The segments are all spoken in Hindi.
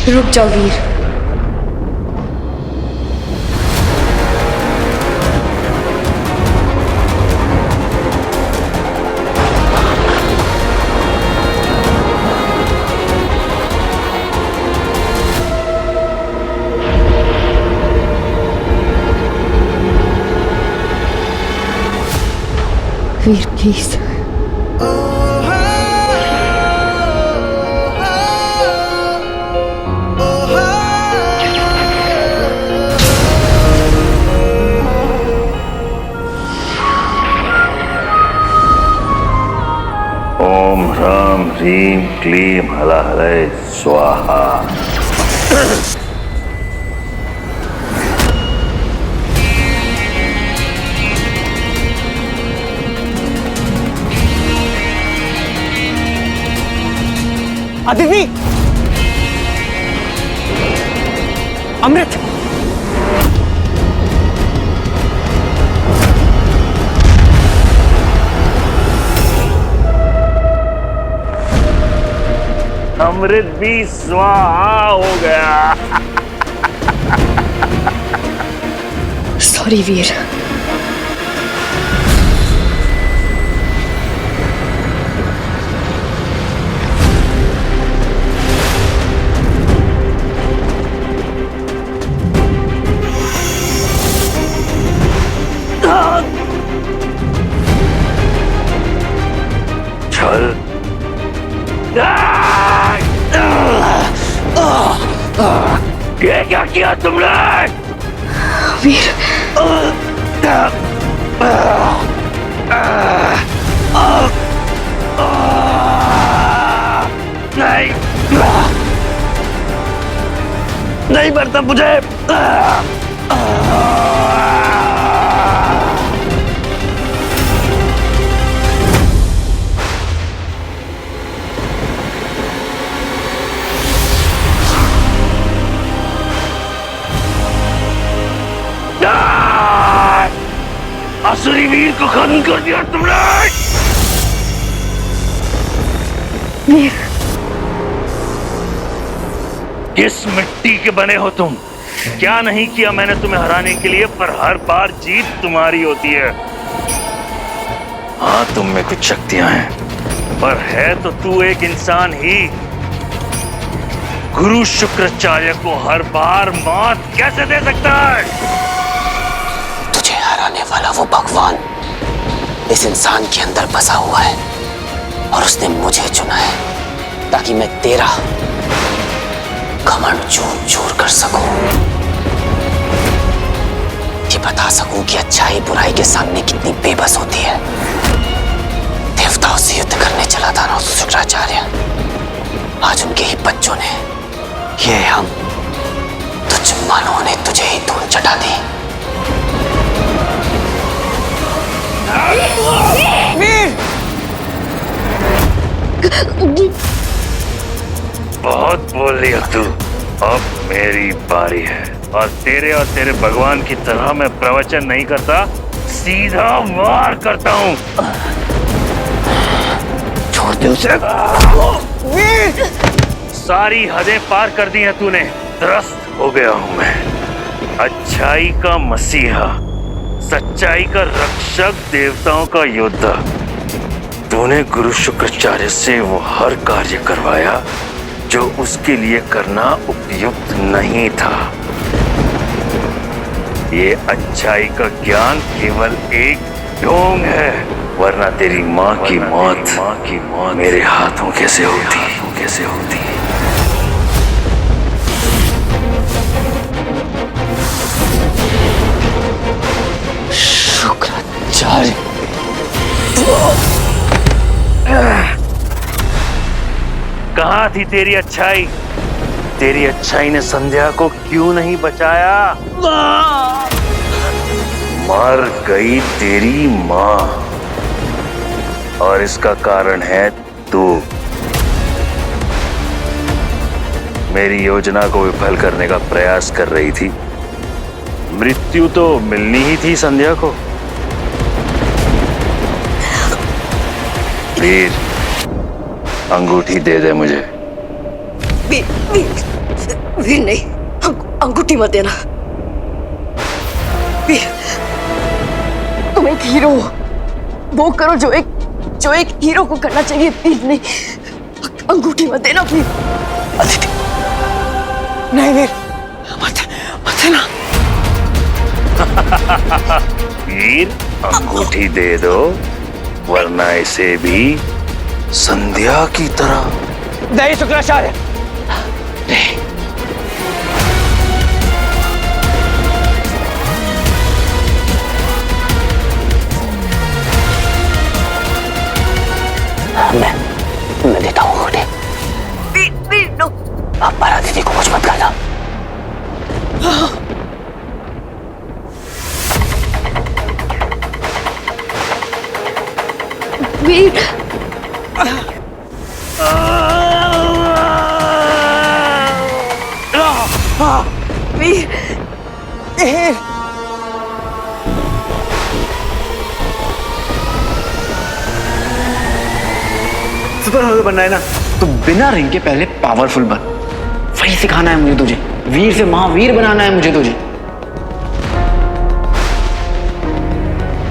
रुक जाओ वीर। वीर प्लीज। ओम ह्रां ह्रीं क्लीं हलाहलय स्वाहा। अदिति, अमृत, अमृत भी स्वाहा हो गया। सॉरी वीर। चल। ये क्या किया तुमने? वीर नहीं, नहीं मरता मुझे। असुरी वीर को खत्म कर दिया तुमने। वीर किस मिट्टी के बने हो तुम? क्या नहीं किया मैंने तुम्हें हराने के लिए, पर हर बार जीत तुम्हारी होती है। हाँ, तुम में कुछ शक्तियां हैं, पर है तो तू एक इंसान ही। गुरु शुक्राचार्य को हर बार मौत कैसे दे सकता है? तुझे हराने वाला वो भगवान इस इंसान के अंदर बसा हुआ है, और उसने मुझे चुना है ताकि मैं तेरा घमंड चूर चूर कर सकूं, ये बता सकूं कि अच्छाई बुराई के सामने कितनी बेबस होती है। देवताओं से युद्ध करने चला था ना शुक्राचार्य, आज उनके ही बच्चों ने, ये हम तुझ मानवों ने तुझे ही धूल चटा दी। वीर! बहुत बोल लिया तू, अब मेरी बारी है। और तेरे भगवान की तरह मैं प्रवचन नहीं करता, सीधा वार करता हूँ। छोड़ दे उसे। वीर! सारी हदें पार कर दी हैं तूने। त्रस्त हो गया हूँ मैं। अच्छाई का मसीहा, सच्चाई का रक्षक, देवताओं का योद्धा। तूने गुरु शुक्राचार्य से वो हर कार्य करवाया जो उसके लिए करना उपयुक्त नहीं था। ये अच्छाई का ज्ञान केवल एक ढोंग है, वरना तेरी माँ की मौत मेरे हाथों कैसे होती। शुक्राचार्य, कहाँ थी तेरी अच्छाई? तेरी अच्छाई ने संध्या को क्यों नहीं बचाया? मर गई तेरी माँ, और इसका कारण है तू। मेरी योजना को विफल करने का प्रयास कर रही थी। मृत्यु तो मिलनी ही थी संध्या को। वीर, अंगूठी दे दे मुझे। वीर! वीर नहीं, अंगूठी मत देना। वीर, तुम एक हीरो हो, वो करो जो एक हीरो को करना चाहिए। वीर नहीं, अंगूठी मत देना वीर। अदिति, नहीं वीर, मत देना। वीर, अंगूठी दे दो, वरना इसे भी संध्या की तरह। नहीं शुक्राचार्य, मैं देता हूँ अंगूठी। वीर नो। आप पर दीदी को कुछ मत करना। वीर, वीर, वीर, सुपर हीरो बनना है ना, तो बिना रिंग के पहले पावरफुल बन। वही सिखाना है मुझे तुझे। वीर से महावीर बनाना है मुझे तुझे।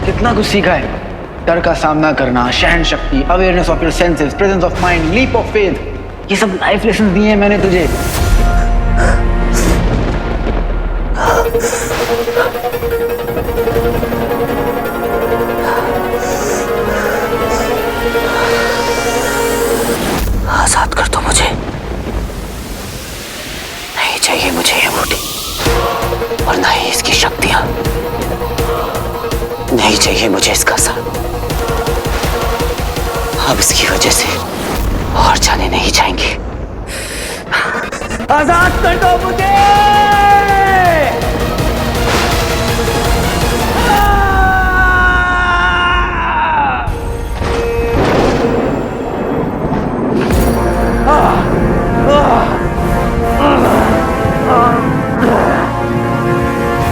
कितना कुछ सीखा है। डर का सामना करना, सहन शक्ति, awareness of your senses, presence of mind, leap of faith, ये सब लाइफ लेसन दिए हैं मैंने तुझे। आजाद कर दो मुझे। नहीं चाहिए मुझे ये अंगूठी और ना ही इसकी शक्तियां। नहीं चाहिए मुझे इसका साथ। अब इसकी वजह से और जाने नहीं जाएंगे। आजाद कर दो मुझे।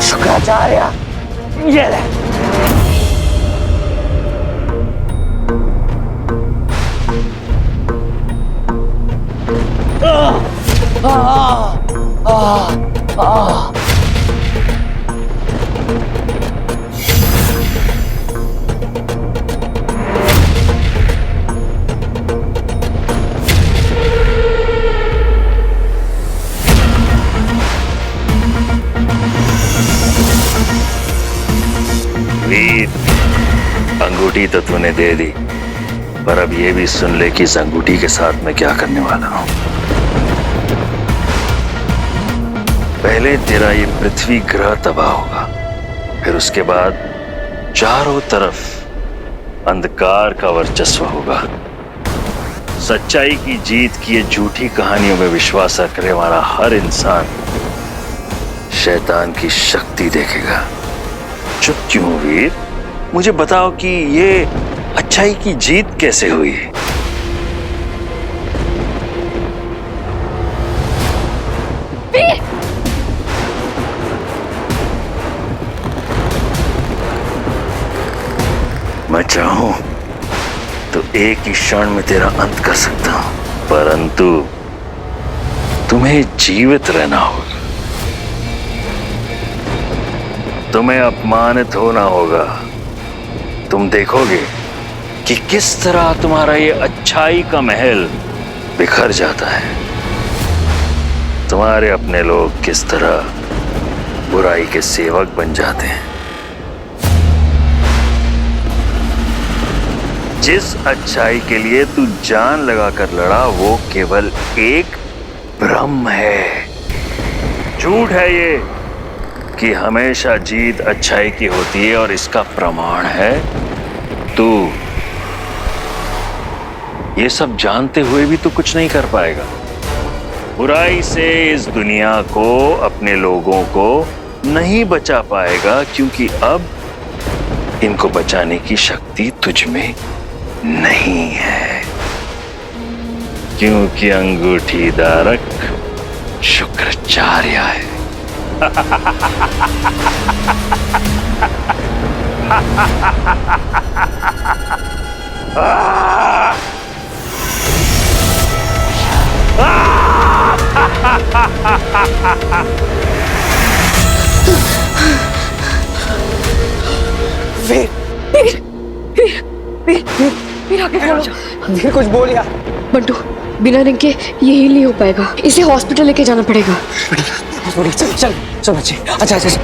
शुक्राचार्य, ये ले। वीर, अंगूठी तो तूने दे दी, पर अब ये भी सुन ले कि इस अंगूठी के साथ मैं क्या करने वाला हूं। पहले तेरा ये पृथ्वी ग्रह तबाह होगा, फिर उसके बाद चारों तरफ अंधकार का वर्चस्व होगा। सच्चाई की जीत की ये झूठी कहानियों में विश्वास रखने वाला हर इंसान शैतान की शक्ति देखेगा। चुप क्यों वीर? मुझे बताओ कि ये अच्छाई की जीत कैसे हुई? वीर, मैं चाहूं तो एक ही क्षण में तेरा अंत कर सकता हूं, परंतु तुम्हें जीवित रहना होगा। तुम्हें अपमानित होना होगा। तुम देखोगे कि किस तरह तुम्हारा ये अच्छाई का महल बिखर जाता है। तुम्हारे अपने लोग किस तरह बुराई के सेवक बन जाते हैं। जिस अच्छाई के लिए तू जान लगाकर लड़ा, वो केवल एक भ्रम है। झूठ है ये कि हमेशा जीत अच्छाई की होती है, और इसका प्रमाण है तू। ये सब जानते हुए भी तू कुछ नहीं कर पाएगा। बुराई से इस दुनिया को, अपने लोगों को नहीं बचा पाएगा, क्योंकि अब इनको बचाने की शक्ति तुझ में नहीं है, क्योंकि अंगूठी धारक शुक्राचार्य है। वीर वीर आगे खड़ो। वीर कुछ बोल यार। बंटू, बिना रिंग के ये हील नहीं हो पाएगा, इसे हॉस्पिटल लेके जाना पड़ेगा। चल चल चल बच्चे, अच्छा अच्छा अच्छा।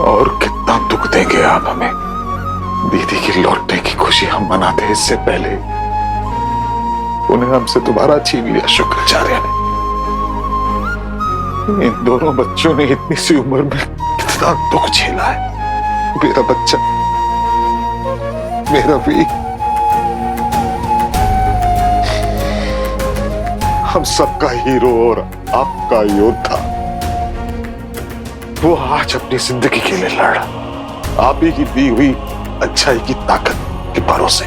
और कितना दुख देंगे आप हमें? दीदी की लौटने की खुशी हम मनाते हैं, इससे पहले उन्हें हमसे दोबारा छीन लिया शुक्राचार्य ने। इन दोनों बच्चों ने इतनी सी उम्र में कितना दुख झेला है। मेरा बच्चा, मेरा वीर, हम सबका हीरो और आपका योद्धा, वो आज अपनी जिंदगी के लिए लड़ रहा। आप ही की दी हुई अच्छाई की ताकत के भरोसे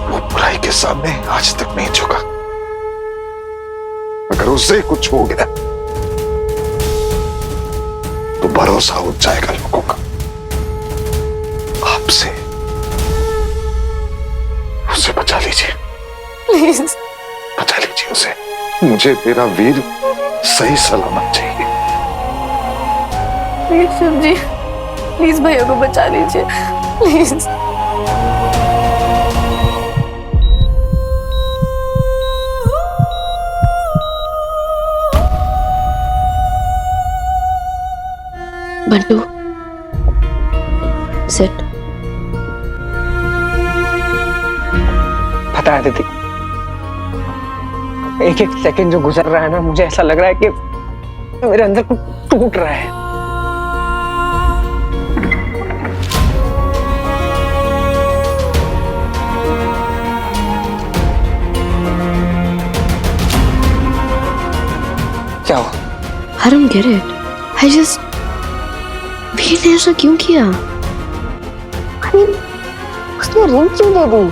वो बुराई के सामने आज तक नहीं झुका। अगर उसे कुछ हो गया तो भरोसा उठ जाएगा लोगों का। आपसे उसे बचा लीजिए, प्लीज बचा लीजिए उसे। मुझे मेरा वीर सही सलामत चाहिए। प्लीज शिव जी, प्लीज भैया को बचा लीजिए, प्लीज। बंटू, सिट। पता है दीदी, एक एक सेकंड जो गुजर रहा है ना, मुझे ऐसा लग रहा है कि मेरे अंदर कुछ टूट रहा है। क्या हुआ? I don't get it. I just वीर ने ऐसा क्यों किया? अरे उसने रिंग क्यों दे दी?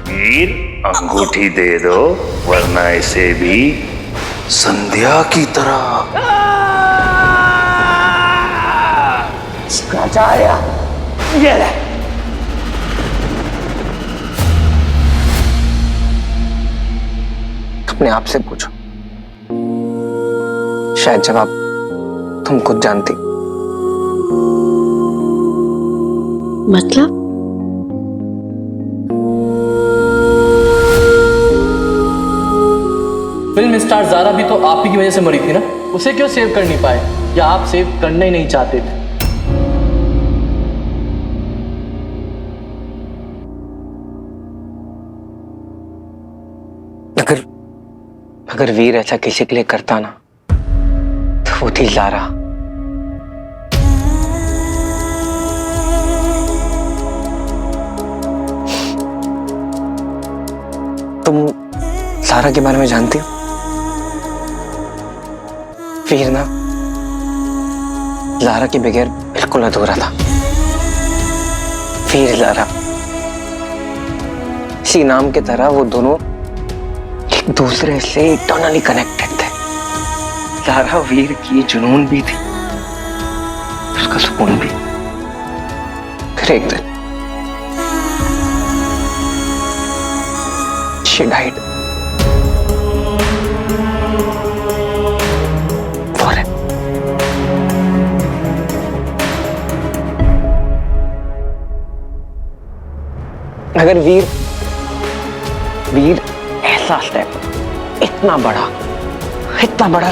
वीर, अंगूठी दे दो, वरना इसे भी संध्या की तरह। शुक्राचार्य, ये ले। अपने आप से पूछो, शायद जवाब तुम खुद जानती। मतलब? फिल्म स्टार ज़ारा भी तो आप ही की वजह से मरी थी ना, उसे क्यों सेव कर नहीं पाए, या आप सेव करना ही नहीं चाहते थे? अगर वीर ऐसा किसी के लिए करता ना, तो वो थी ज़ारा। तुम ज़ारा के बारे में जानती हो? वीर ना ज़ारा के बगैर बिल्कुल अधूरा था। वीर ज़ारा, इसी नाम की तरह वो दोनों एक दूसरे से इटर्नली कनेक्टेड थे। ज़ारा वीर की जुनून भी थी, उसका सुकून भी। फिर एक दिन she died for him. अगर वीर ऐसा स्टेप, इतना बड़ा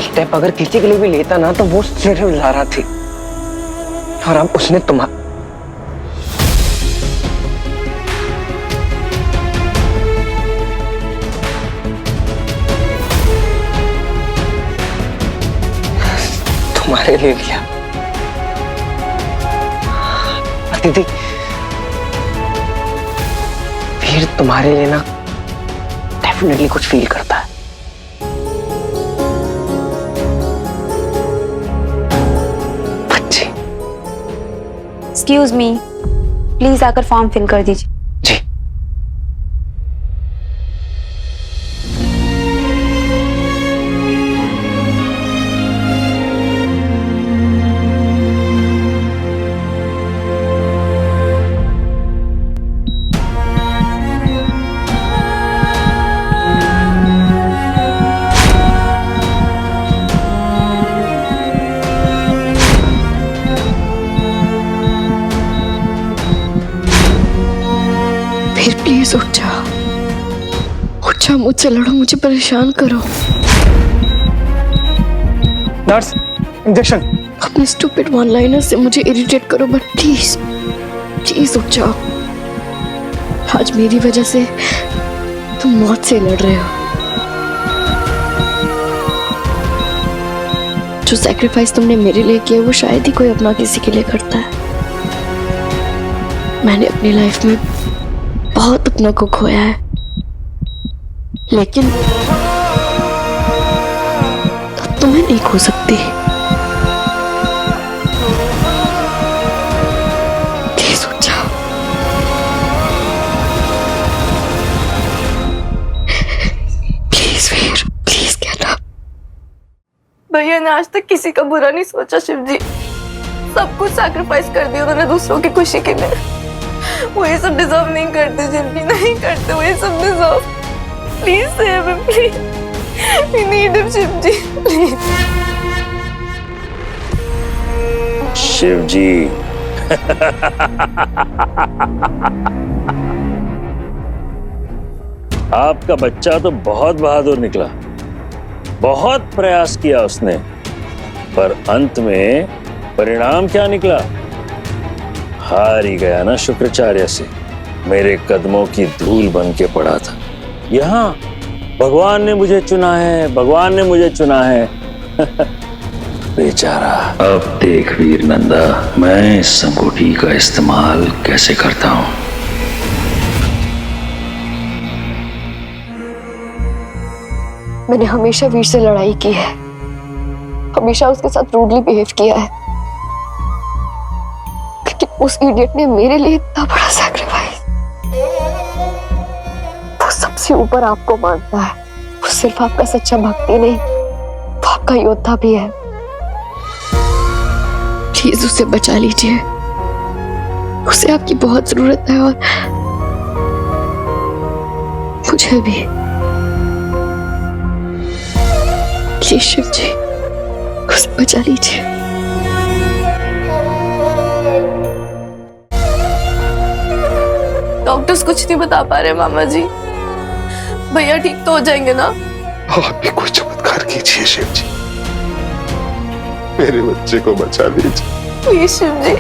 स्टेप अगर किसी के लिए भी लेता ना, तो वो सिर्फ ज़ारा थी। और अब उसने तुम्हारे लिए लिया। दीदी वीर तुम्हारे लिए ना डेफिनेटली कुछ फील करता है। बच्चे। एक्सक्यूज मी, प्लीज आकर फॉर्म फिल कर दीजिए। जी। प्लीज उठ जाओ, मुझसे लड़ो, मुझे परेशान करो। Nurse, injection. अपने स्टूपिड वन लाइनर से मुझे इरिटेट करो, बट प्लीज प्लीज उठ जाओ। आज मेरी वजह से तुम मौत से लड़ रहे हो। जो सैक्रिफाइस तुमने मेरे लिए किया वो शायद ही कोई अपना किसी के लिए करता है। मैंने अपनी लाइफ में बहुत अपनों को खोया है, लेकिन अब तो मैं नहीं खो सकती। प्लीज उठ जाओ। Please Veer, please get up. भैया ने आज तक किसी का बुरा नहीं सोचा शिव जी। सब कुछ सैक्रिफाइस कर दिया उन्होंने दूसरों की खुशी के लिए। वो ये सब डिजर्व नहीं करते शिव जी, नहीं करते वो ये सब deserve. Please save him, please. We need him Shiv ji, please. Shiv ji. आपका बच्चा तो बहुत बहादुर निकला, बहुत प्रयास किया उसने, पर अंत में परिणाम क्या निकला? हार ही गया ना शुक्राचार्य से। मेरे कदमों की धूल बन के पड़ा था। यहाँ भगवान ने मुझे चुना है, भगवान ने मुझे चुना है। बेचारा। अब देख वीर नंदा, मैं इस अंगूठी का इस्तेमाल कैसे करता हूँ। मैंने हमेशा वीर से लड़ाई की है, हमेशा उसके साथ रूडली बिहेव किया है, लेकिन उस इडियट ने मेरे लिए इतना बड़ा सैक्रिफाइस। वो सबसे ऊपर आपको मानता है। वो सिर्फ आपका सच्चा भक्ति नहीं, वो आपका योद्धा भी है। प्लीज उसे बचा लीजिए, उसे आपकी बहुत जरूरत है और मुझे भी। प्लीज शिव जी, उसे बचा लीजिए। डॉक्टर्स कुछ नहीं बता पा रहे मामा जी। भैया ठीक तो हो जाएंगे ना? आप भी कोई चमत्कार कीजिए शिव जी, मेरे बच्चे को बचा लीजिए प्लीज शिव जी।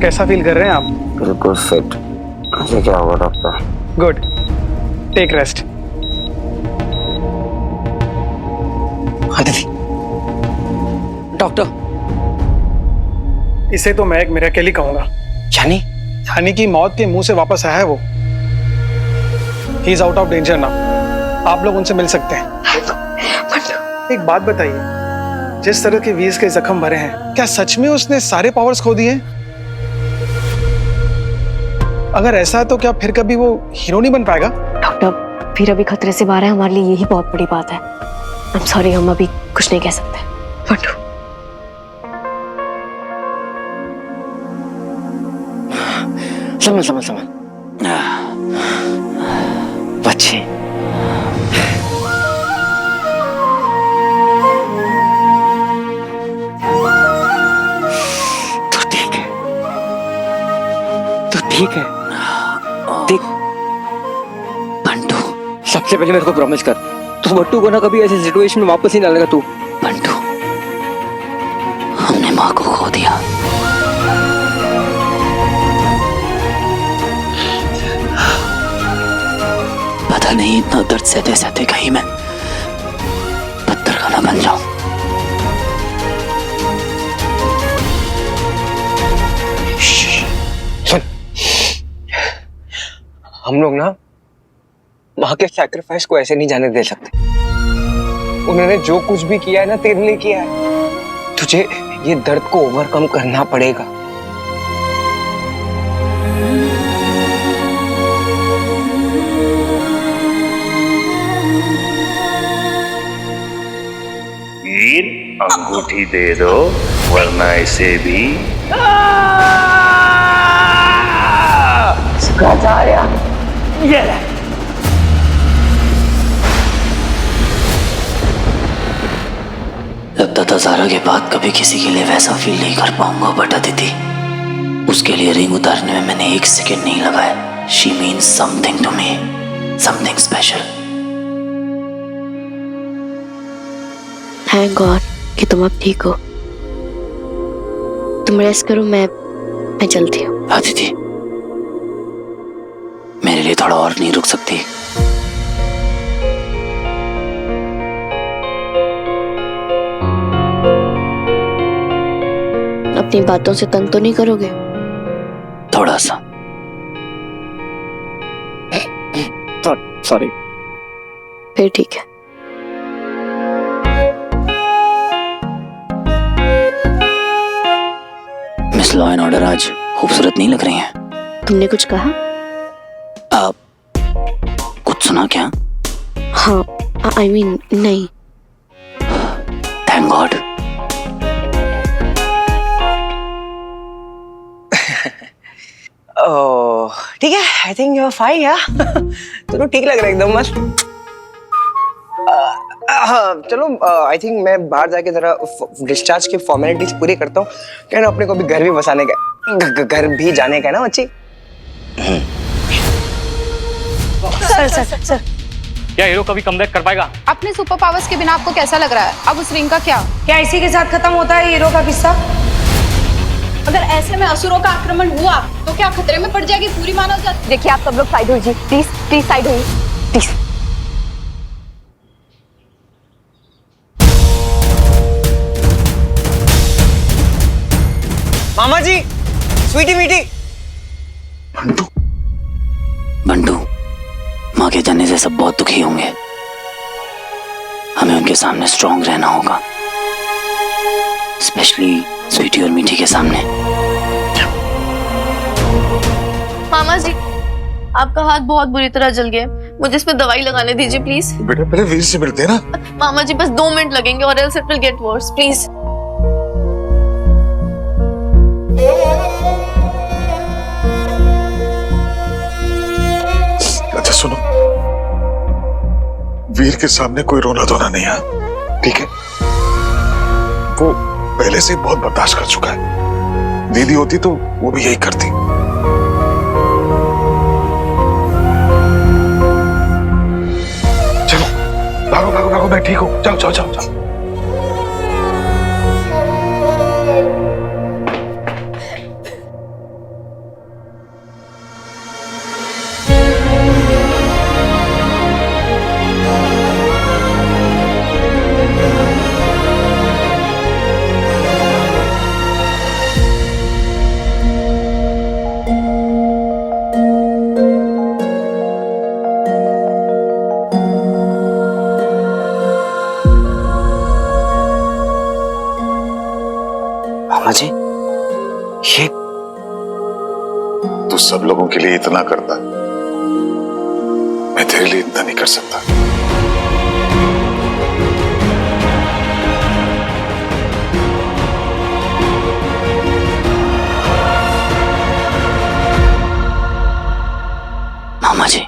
कैसा फील कर रहे हैं आप? बिल्कुल फिट। मुझे क्या होगा doctor? Good, take rest. Aditi, doctor. इसे तो मैं एक मिरेकल ही कहूंगा। यानी? यानी कि मौत के मुंह से वापस आया है वो। He is out of danger now. आप लोग उनसे मिल सकते हैं। एक बात बताइए, जिस तरह के वीज के जख्म भरे हैं, क्या सच में उसने सारे पावर्स खो दिए? अगर ऐसा है तो क्या फिर कभी वो हीरो नहीं बन पाएगा? डॉक्टर, फिर अभी खतरे से बाहर है, हमारे लिए यही बहुत बड़ी बात है। आई एम सॉरी, हम अभी कुछ नहीं कह सकते। बंटू, समझ बच्चे, तू ठीक है? देख बंटू, सबसे पहले मेरे को प्रॉमिस कर, तू बट्टू को ना कभी ऐसी सिचुएशन में वापस ही ना लगा। तू बंटू, हमने माँ को खो दिया। पता नहीं इतना दर्द सहते सहते कहीं मैं पत्थर का ना बन जाऊं। सुन, हम लोग ना माँ के सैक्रिफाइस को ऐसे नहीं जाने दे सकते। उन्होंने जो कुछ भी किया है ना, तेरे लिए किया है। तुझे ये दर्द को ओवरकम करना पड़ेगा। वीर, अंगूठी दे दो वरना इसे भी लगता था ज़ारा के बाद कभी किसी के लिए वैसा फील नहीं कर पाऊंगा, बट अदिति, उसके लिए रिंग उतारने में मैंने 1 सेकेंड नहीं लगाया। She means something to me, something special. Thank God कि तुम अब ठीक हो। तुम रेस्ट करो, मैं चलती हूँ। अदिति, मेरे लिए थोड़ा और नहीं रुक सकती? अपनी बातों से तंग तो नहीं करोगे? थोड़ा सा। सॉरी। फिर ठीक है। मिस लॉ एंड ऑर्डर आज खूबसूरत नहीं लग रही हैं। तुमने कुछ कहा? आप कुछ सुना क्या? हाँ, आई मीन नहीं। Thank God. ओह, ठीक है। I think you are fine यार। चलो, ठीक लग रहा है एकदम मस्त। हाँ चलो, आई थिंक मैं बाहर जाके जरा डिस्चार्ज की फॉर्मेलिटीज पूरी करता हूँ। क्या ना, अपने को भी घर भी बसाने का, घर भी जाने का है ना बच्ची। सर क्या हीरो कभी कमबैक कर पाएगा? अपने सुपर पावर्स के बिना आपको कैसा लग रहा है? अब उस रिंग का क्या इसी के साथ खत्म होता है हीरो का किस्सा? अगर ऐसे में असुरों का आक्रमण हुआ तो क्या खतरे में पड़ जाएगी पूरी मानव जाति? देखिए, आप सब लोग साइड होइए, प्लीज प्लीज साइड होइए, प्लीज। मामा जी, स्वीटी मीटी। बंटू, माँ के जाने से सब बहुत दुखी होंगे। हमें उनके सामने स्ट्रांग रहना होगा, स्पेशली स्वीटी और मीठी के सामने। मामा जी, आपका हाथ बहुत बुरी तरह जल गया, मुझे इसमें दवाई लगाने दीजिए प्लीज। बेटा पहले वीर से मिलते हैं ना। मामा जी, बस 2 मिनट लगेंगे और else it will get worse, please. अच्छा सुनो, वीर के सामने कोई रोना धोना नहीं है, ठीक है? वो पहले से बहुत बर्दाश्त कर चुका है। दीदी होती तो वो भी यही करती। चलो, भागो भागो भागो, मैं ठीक हूँ। जाओ जाओ जाओ जाओ। सब लोगों के लिए इतना करता, मैं तेरे लिए इतना नहीं कर सकता। मामा जी,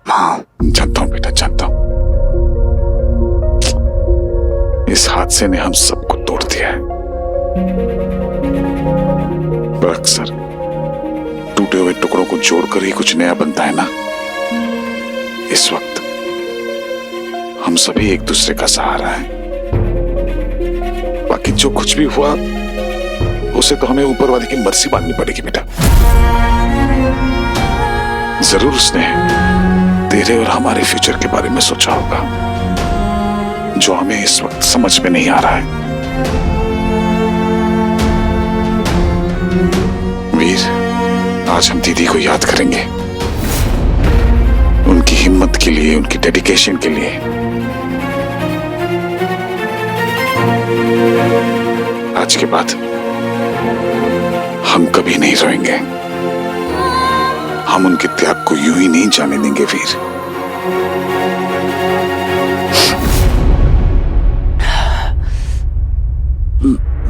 माँ। जानता हूं बेटा, जानता हूं। इस हादसे ने हम सबको तोड़ दिया है। पर अक्सर टूटे हुए टुकड़ों को जोड़कर ही कुछ नया बनता है ना। इस वक्त हम सभी एक दूसरे का सहारा है। बाकी जो कुछ भी हुआ उसे तो हमें ऊपर वाले की मर्जी माननी पड़ेगी बेटा। जरूर उसने तेरे और हमारे फ्यूचर के बारे में सोचा होगा, जो हमें इस वक्त समझ में नहीं आ रहा है। वीर, आज हम दीदी को याद करेंगे, उनकी हिम्मत के लिए, उनकी डेडिकेशन के लिए। आज के बाद हम कभी नहीं रोएंगे। हम उनके त्याग को यूं ही नहीं जाने देंगे वीर।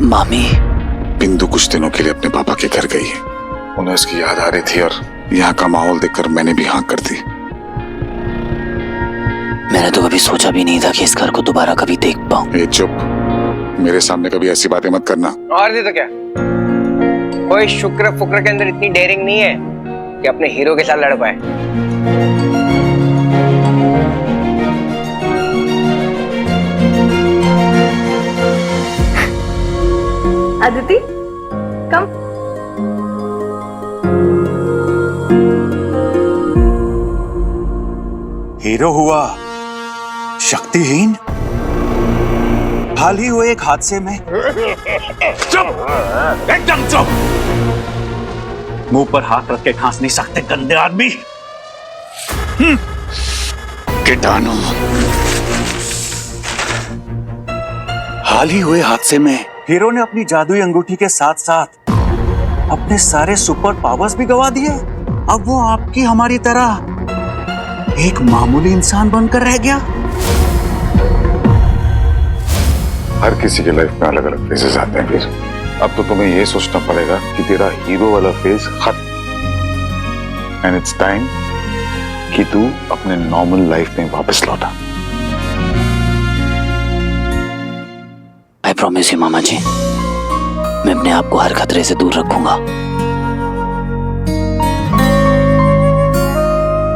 मामी। बिंदु कुछ दिनों के लिए अपने पापा के घर गई है। उन्हें उसकी याद आ रही थी और यहाँ का माहौल देखकर मैंने भी हाँ कर दी। मैंने तो कभी सोचा भी नहीं था कि इस घर को दोबारा कभी देख पाऊं। ए चुप, मेरे सामने कभी ऐसी बातें मत करना। और नहीं तो क्या, कोई शुक्र फुक्र के अंदर इतनी डेयरिंग नहीं है कि अपने हीरो के साथ लड़ पाए। अदिति, कम। हीरो हुआ शक्तिहीन, हाल ही हुए एक हादसे में। चुप, एकदम चुप। मुंह पर हाथ रख के खांस नहीं सकते गंदे आदमी। कीटाणु। हाल ही हुए हादसे में हीरो ने अपनी जादुई अंगूठी के साथ साथ अपने सारे सुपर पावर्स भी गवा दिए। अब वो आपकी हमारी तरह एक मामूली इंसान बनकर रह गया। हर किसी के लाइफ में अलग अलग फेजेस आते हैं फिर। अब तो तुम्हें ये सोचना पड़ेगा कि तेरा हीरो वाला फेज खत्म, एंड इट्स टाइम कि तू अपने नॉर्मल लाइफ में वापस लौटा। आई प्रॉमिस यू मामा जी, मैं अपने आप को हर खतरे से दूर रखूंगा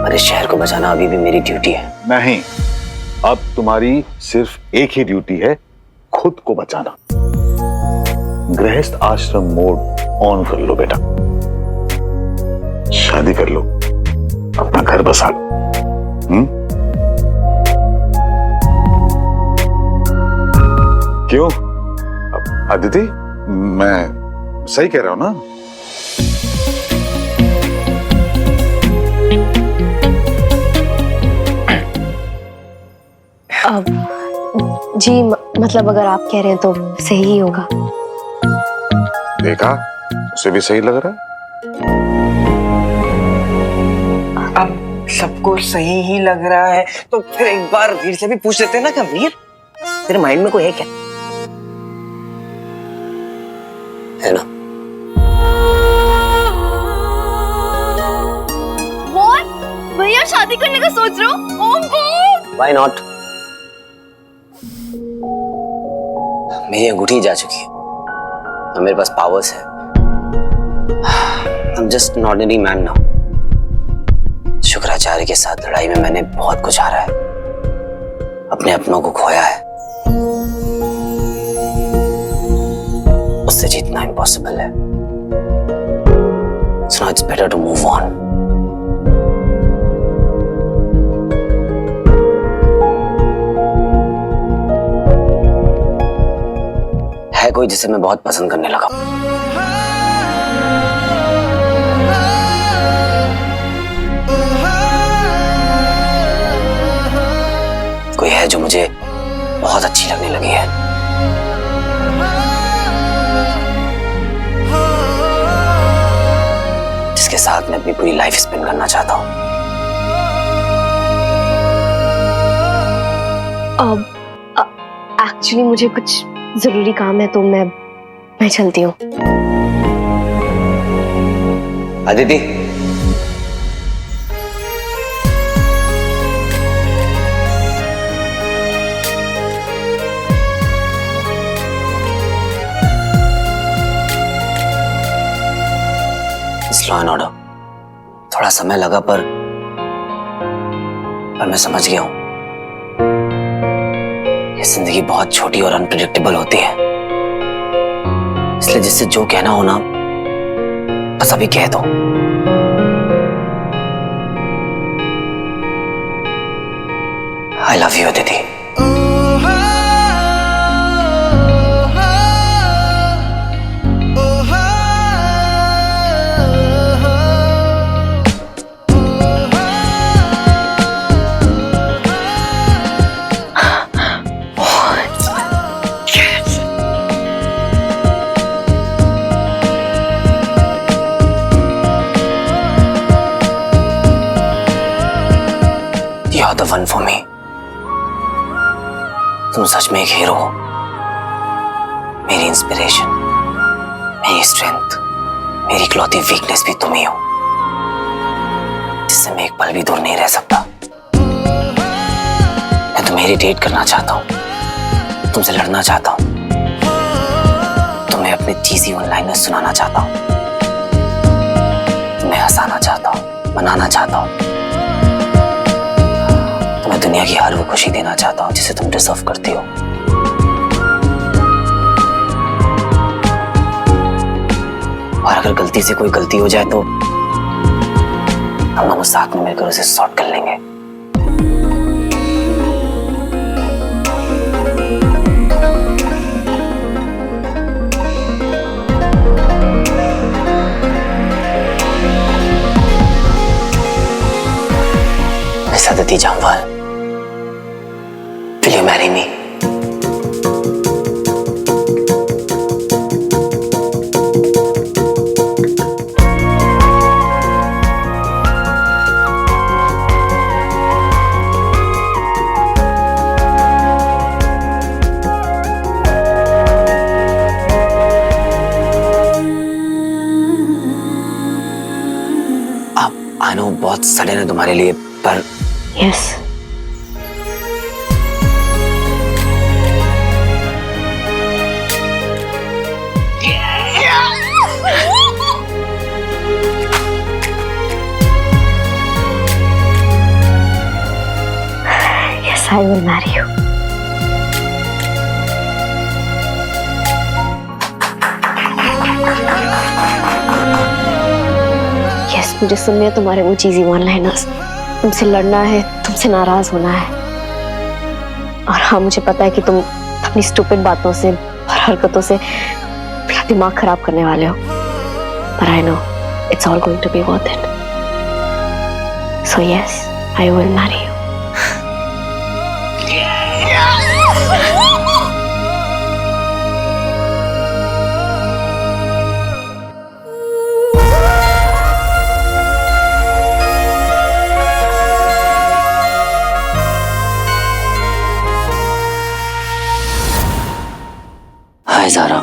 और इस शहर को बचाना अभी भी मेरी ड्यूटी है। नहीं, अब तुम्हारी सिर्फ एक ही ड्यूटी है, खुद को बचाना। गृहस्थ आश्रम मोड ऑन कर लो बेटा, शादी कर लो, अपना घर बसा लो। क्यों अदिति, मैं सही कह रहा हूं ना? जी मतलब अगर आप कह रहे हैं तो सही ही होगा। देखा, उसे भी सही लग रहा है। अब सबको सही ही लग रहा है तो फिर एक बार वीर से भी पूछ लेते हैं ना कि वीर, तेरे माइंड में कोई है क्या? है ना? भैया शादी करने का सोच रहे हो? ओह गॉड! Why not? मेरी अंगूठी जा चुकी है और मेरे पास पावर्स है। I'm just an ordinary man now. Shukracharya के साथ लड़ाई में मैंने बहुत कुछ हारा है, अपने अपनों को खोया है। उससे जीतना इम्पॉसिबल है। So now it's better to move on. है कोई जिसे मैं बहुत पसंद करने लगा। कोई है जो मुझे बहुत अच्छी लगने लगी है। के साथ मैं अपनी पूरी लाइफ स्पेंड करना चाहता हूँ। एक्चुअली मुझे कुछ जरूरी काम है तो मैं चलती हूँ। अदिति, लॉ एंड ऑर्डर थोड़ा समय लगा पर मैं समझ गया हूं ये जिंदगी बहुत छोटी और अनप्रेडिक्टेबल होती है, इसलिए जिससे जो कहना हो ना बस अभी कह दो। I love you Aditi. You're the one for me. तुम सच में एक हीरो हो, मेरी इंस्पिरेशन, मेरी स्ट्रेंथ, मेरी इकलौती वीकनेस भी तुम ही हो, जिससे मैं एक पल भी दूर नहीं रह सकता। मैं तुम्हें इरिटेट करना चाहता हूँ, तुमसे लड़ना चाहता हूँ, तुम्हें अपने चीज़ी वन-लाइनर्स सुनाना चाहता हूँ, तुम्हें हंसाना चाहता हूँ, मनाना चाहता हूँ, मैं दुनिया की हर वो खुशी देना चाहता हूं जिसे तुम डिजर्व करती हो। और अगर गलती से कोई गलती हो जाए तो हम दोनों साथ में मिलकर उसे सॉर्ट कर लेंगे। Miss Aditi Jamwal, will you marry me? I know बहुत सडन है तुम्हारे लिए पर yes I will marry you. Yes, मुझे सुनने हैं तुम्हारे वो चीज़ी वन-लाइनर्स। तुमसे लड़ना है, तुमसे नाराज होना है। और हाँ, मुझे पता है कि तुम अपनी स्टूपिड बातों से और हरकतों से मेरा दिमाग खराब करने वाले हो। But I know it's all going to be worth it. So yes, I will marry you. Hi Zara,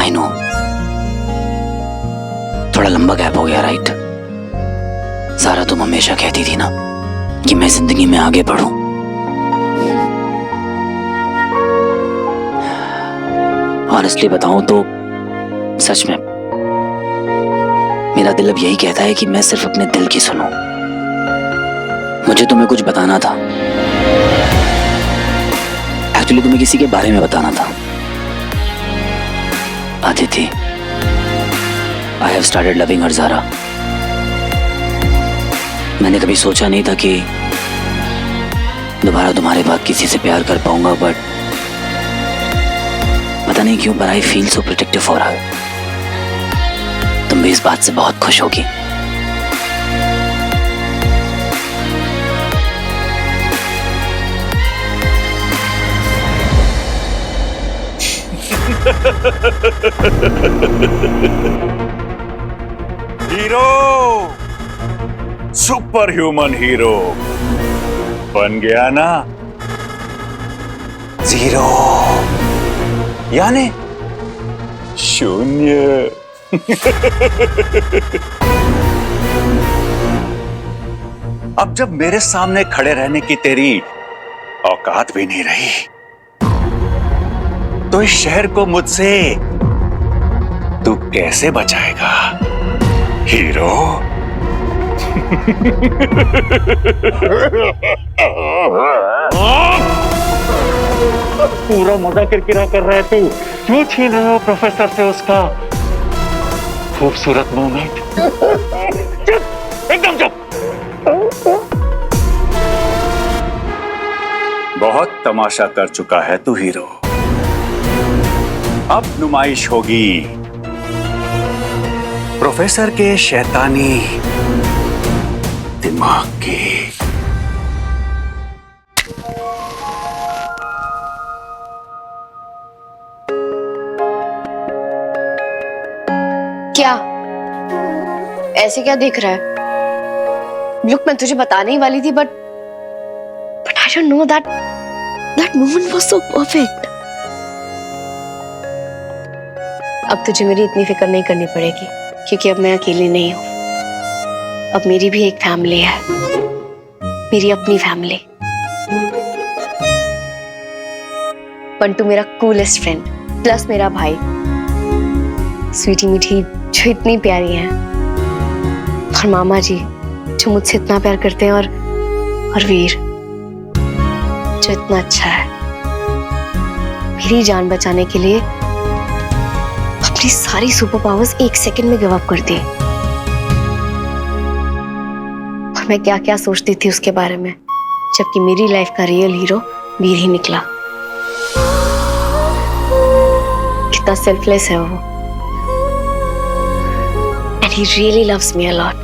I know थोड़ा लंबा गैप हो गया, राइट? ज़ारा, तुम हमेशा कहती थी ना कि मैं जिंदगी में आगे बढ़ूं। ऑनेस्टली बताऊं तो सच में मेरा दिल अब यही कहता है कि मैं सिर्फ अपने दिल की सुनूं। मुझे तुम्हें कुछ बताना था, एक्चुअली तुम्हें किसी के बारे में बताना था। Aditi, I have started loving her Zara. मैंने कभी सोचा नहीं था कि दोबारा तुम्हारे बाद किसी से प्यार कर पाऊंगा, बट पता नहीं क्यों पर I feel so protective for her. तुम भी इस बात से बहुत खुश होगी। हीरो, सुपर ह्यूमन हीरो बन गया ना? जीरो यानी शून्य। अब जब मेरे सामने खड़े रहने की तेरी औकात भी नहीं रही, तो इस शहर को मुझसे तू कैसे बचाएगा हीरो? पूरा मजा किरकिरा कर रहा है तू। क्यों छीन रहे हो प्रोफेसर से उसका खूबसूरत मोमेंट? चुप, एकदम चुप। बहुत तमाशा कर चुका है तू हीरो, अब नुमाइश होगी प्रोफेसर के शैतानी दिमाग की। क्या ऐसे क्या देख रहा है? लुक, मैं तुझे बताने ही वाली थी, but I don't know that moment was so perfect. अब तुझे मेरी इतनी फिक्र नहीं करनी पड़ेगी, क्योंकि अब मैं अकेली नहीं हूं। अब मेरी भी एक फैमिली है, मेरी अपनी फैमिली। पंटू मेरा कूलेस्ट फ्रेंड, प्लस मेरा भाई, स्वीटी मीठी जो इतनी प्यारी है, और मामा जी जो मुझसे इतना प्यार करते हैं, और वीर जो इतना अच्छा है। मेरी जान बचाने के लिए अपनी सारी सुपर पावर्स एक सेकंड में गिव अप कर दी। और मैं क्या क्या सोचती थी उसके बारे में, जबकि मेरी लाइफ का रियल हीरो वीर ही निकला। कितना सेल्फलेस है वो, and he really loves me a lot.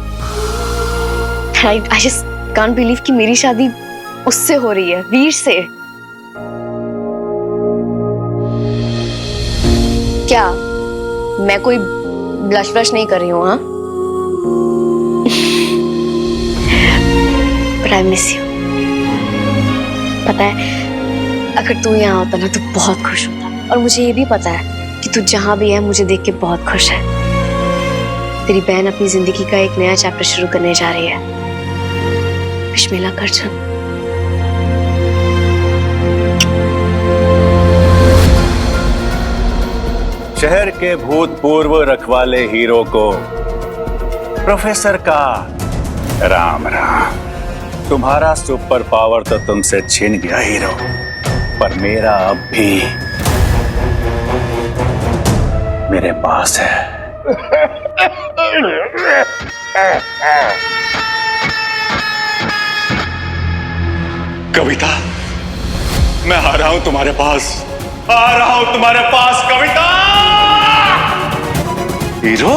I just can't believe कि मेरी शादी उससे हो रही है, वीर से। क्या मैं कोई ब्लश नहीं कर रही हूँ? हाँ, but I miss you. पता है, अगर तू यहाँ होता ना तो बहुत खुश होता, और मुझे ये भी पता है कि तू जहाँ भी है मुझे देख के बहुत खुश है। तेरी बहन अपनी जिंदगी का एक नया चैप्टर शुरू करने जा रही है। बिस्मिल्लाह कर चल। शहर के भूतपूर्व रखवाले हीरो को प्रोफेसर का राम राम। तुम्हारा सुपर पावर तो तुमसे छिन गया हीरो, पर मेरा अब भी मेरे पास है। कविता, मैं आ रहा हूं तुम्हारे पास, आ रहा हूं तुम्हारे पास कविता। हीरो,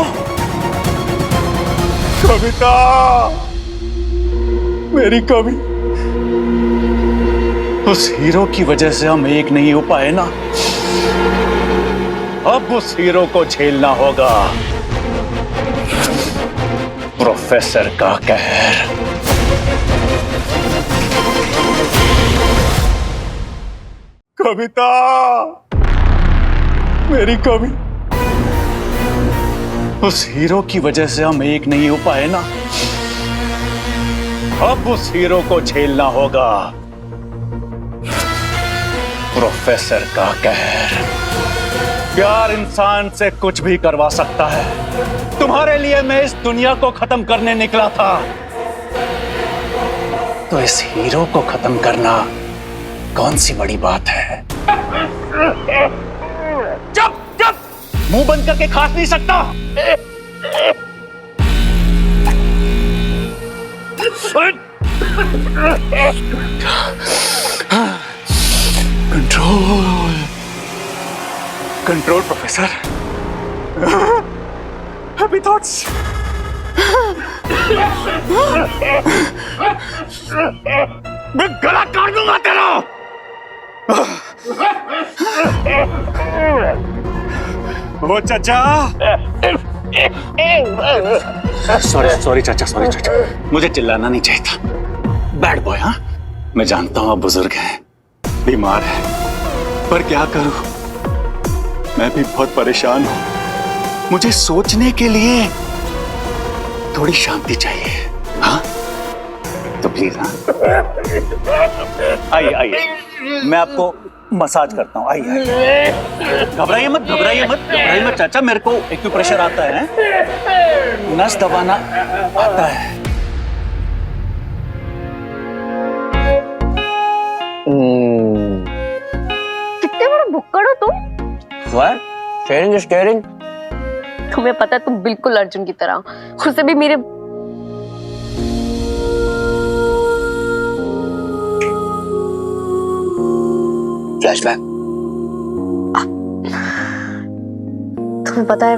कविता, मेरी कवि। उस हीरो की वजह से हम एक नहीं हो पाए ना, अब उस हीरो को झेलना होगा प्रोफेसर का कहर। कविता, मेरी कवि। उस हीरो की वजह से हम एक नहीं हो पाए ना, अब उस हीरो को झेलना होगा प्रोफेसर का कहर। प्यार इंसान से कुछ भी करवा सकता है। तुम्हारे लिए मैं इस दुनिया को खत्म करने निकला था, तो इस हीरो को खत्म करना कौन सी बड़ी बात है? चुप चुप, मुंह बंद करके खा नहीं सकता। Control, control professor. Happy thoughts. मैं गला काट दूंगा तेरा। ओ चाचा। सॉरी चाचा, मुझे चिल्लाना नहीं चाहिए था। Bad boy. हाँ, मैं जानता हूँ आप बुजुर्ग हैं, बीमार हैं, पर क्या करूं, मैं भी बहुत परेशान हूं। मुझे सोचने के लिए थोड़ी शांति चाहिए। हाँ, तो प्लीज। हाँ, आइए, मैं आपको मसाज करता हूँ। आइए, घबराइए मत चाचा, मेरे को एक्यूप्रेशर आता है, नस दबाना आता है। कितने बड़ा भुक्कड़ हो तुम। Sharing is caring. तुम्हें पता है तुम बिल्कुल अर्जुन की तरह हो, उसे भी मेरे फ्लैशबैक। तुम्हें पता है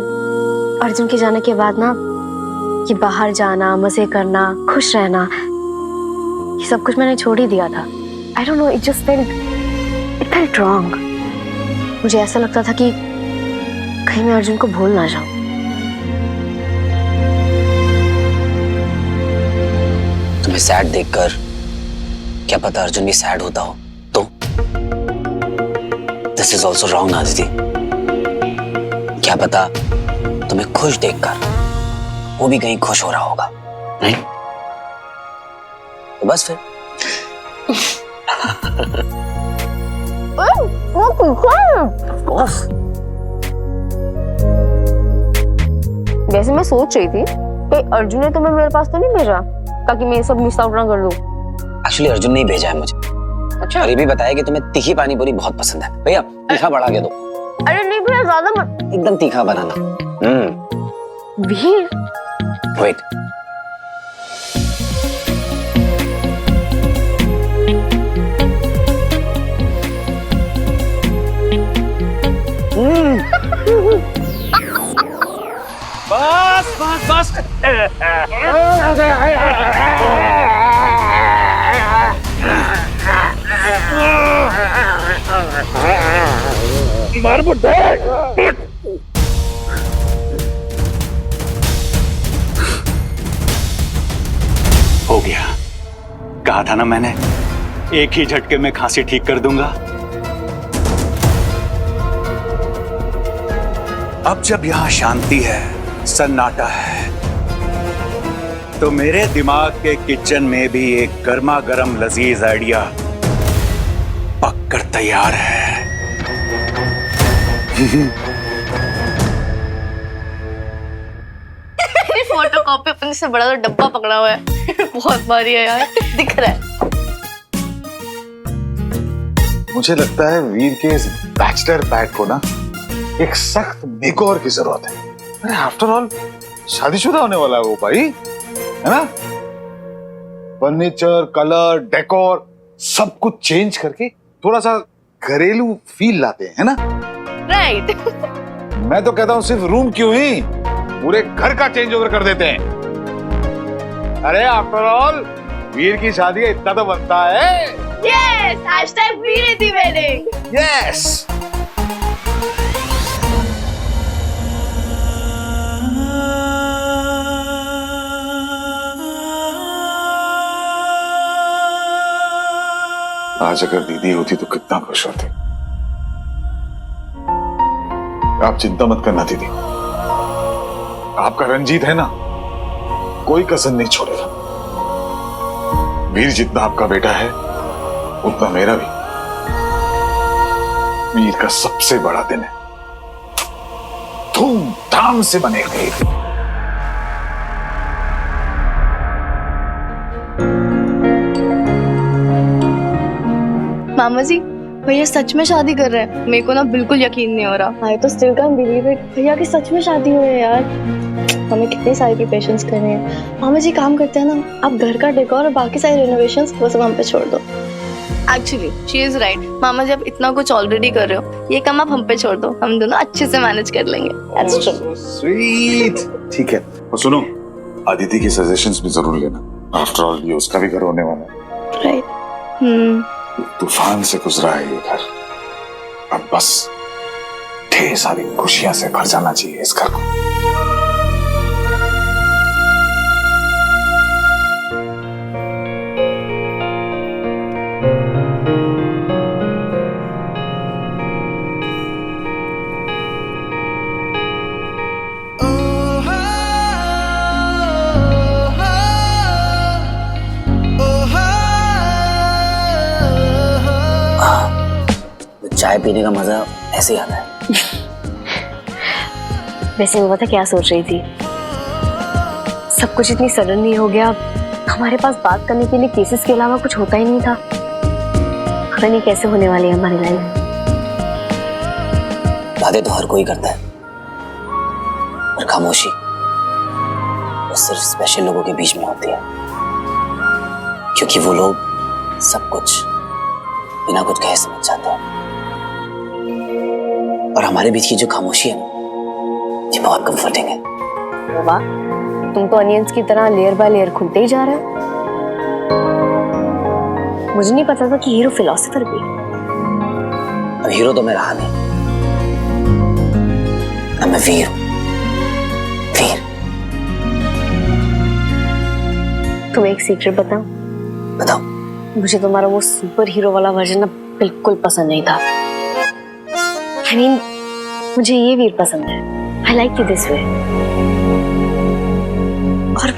अर्जुन के जाने के बाद ना, ये बाहर जाना, मजे करना, खुश रहना, ये सब कुछ मैंने छोड़ ही दिया था। I don't know, it felt wrong। मुझे ऐसा लगता था कि कहीं मैं अर्जुन को भूल ना जाऊं। तुम्हें सैड देखकर क्या पता अर्जुन भी सैड होता हो तो? This is also wrong Aditi. क्या पता तुम्हें खुश देखकर वो भी कहीं खुश हो रहा होगा, नहीं? तो बस फिर वैसे मैं सोच रही थी कि अर्जुन ने तुम्हें मेरे पास तो नहीं भेजा ताकि मैं ये सब मिस आउट ना कर लूं। एक्चुअली अर्जुन ने ही भेजा है मुझे। अच्छा। और ये भी बताया कि तुम्हें तीखी पानी पूरी बहुत पसंद है। भैया तीखा बढ़ा के दो। अरे नहीं भैया, ज्यादा मत। एकदम तीखा बनाना। वीर, वेट। बस। मार बुड्ढे। हो गया, कहा था ना मैंने, एक ही झटके में खांसी ठीक कर दूंगा। अब जब यहां शांति है, सन्नाटा है, तो मेरे दिमाग के किचन में भी एक गर्मा गर्म लजीज आइडिया पककर तैयार है। फोटो कॉपी अपने से बड़ा डब्बा पकड़ा हुआ है। बहुत भारी है यार, दिख रहा है। मुझे लगता है वीर के इस बैचलर पैड को ना एक सख्त मेकओवर की जरूरत है। अरे आफ्टर ऑल शादीशुदा होने वाला है वो भाई, है ना? फर्नीचर, कलर, डेकोर सब कुछ चेंज करके थोड़ा सा घरेलू फील लाते हैं, है ना? राइट। मैं तो कहता हूं सिर्फ रूम क्यों ही, पूरे घर का चेंज ओवर कर देते हैं। अरे आफ्टर ऑल वीर की शादी है, इतना तो बनता है। यस, हैशटैग वीर दी वेडिंग। यस। आज अगर दीदी होती तो कितना खुश होती। आप चिंता मत करना दीदी, आपका रंजीत है ना, कोई कसर नहीं छोड़ेगा। वीर जितना आपका बेटा है उतना मेरा भी। वीर का सबसे बड़ा दिन है, धूमधाम से बनेगा। मामा जी, भैया सच में शादी कर रहे हैं। मेरे को ना बिल्कुल यकीन नहीं हो रहा। आई तो स्टिल कांट बिलीव इट। भैया की सच में शादी हुई है यार। हमें कितनी सारी प्रिपरेशंस करनी है। मामा जी काम करते हैं ना, आप घर का डेकोर और बाकी सारी रेनोवेशंस वो सब हम पे छोड़ दो। Actually she is right. मामा जी आप इतना कुछ ऑलरेडी कर रहे हो, ये काम आप हम पे छोड़ दो, हम दोनों अच्छे से मैनेज कर लेंगे। That's true. स्वीट। ठीक है, और सुनो, अदिति की सजेशंस भी जरूर लेना। आफ्टर ऑल ये उसका भी घर होने वाला है। राइट। तूफान से गुजरा है ये घर, अब बस ढेर सारी खुशियां से भर जाना चाहिए इस घर को। चाय पीने का मजा ऐसे ही आता है। वैसे मैं पता क्या सोच रही थी, सब कुछ इतनी सडनली हो गया, हमारे पास बात करने के लिए केसेस के अलावा कुछ होता ही नहीं था। पता नहीं कैसे होने वाली है हमारी लाइफ। बातें तो हर कोई करता है, पर खामोशी वो सिर्फ स्पेशल लोगों के बीच में होती है, क्योंकि वो लोग सब कुछ बिना कुछ कहे समझ जाते हैं। और हमारे बीच की जो खामोशी है ना, ये बहुत कंफर्टिंग है। वाह, तुम तो अनियंस की तरह लेयर बाय लेयर खुलते ही जा रहे हो। मुझे नहीं पता था कि हीरो फिलोसोफर भी। अब हीरो तो मैं रहा नहीं, अब मैं वीर हूं। वीर। तुम्हें एक सीक्रेट बताऊं? बताओ। मुझे तुम्हारा वो सुपर हीरो वाला वर्जन ना बिल्कुल पसंद नहीं था। I mean, मुझे ये वीर पसंद है। I like you this way. और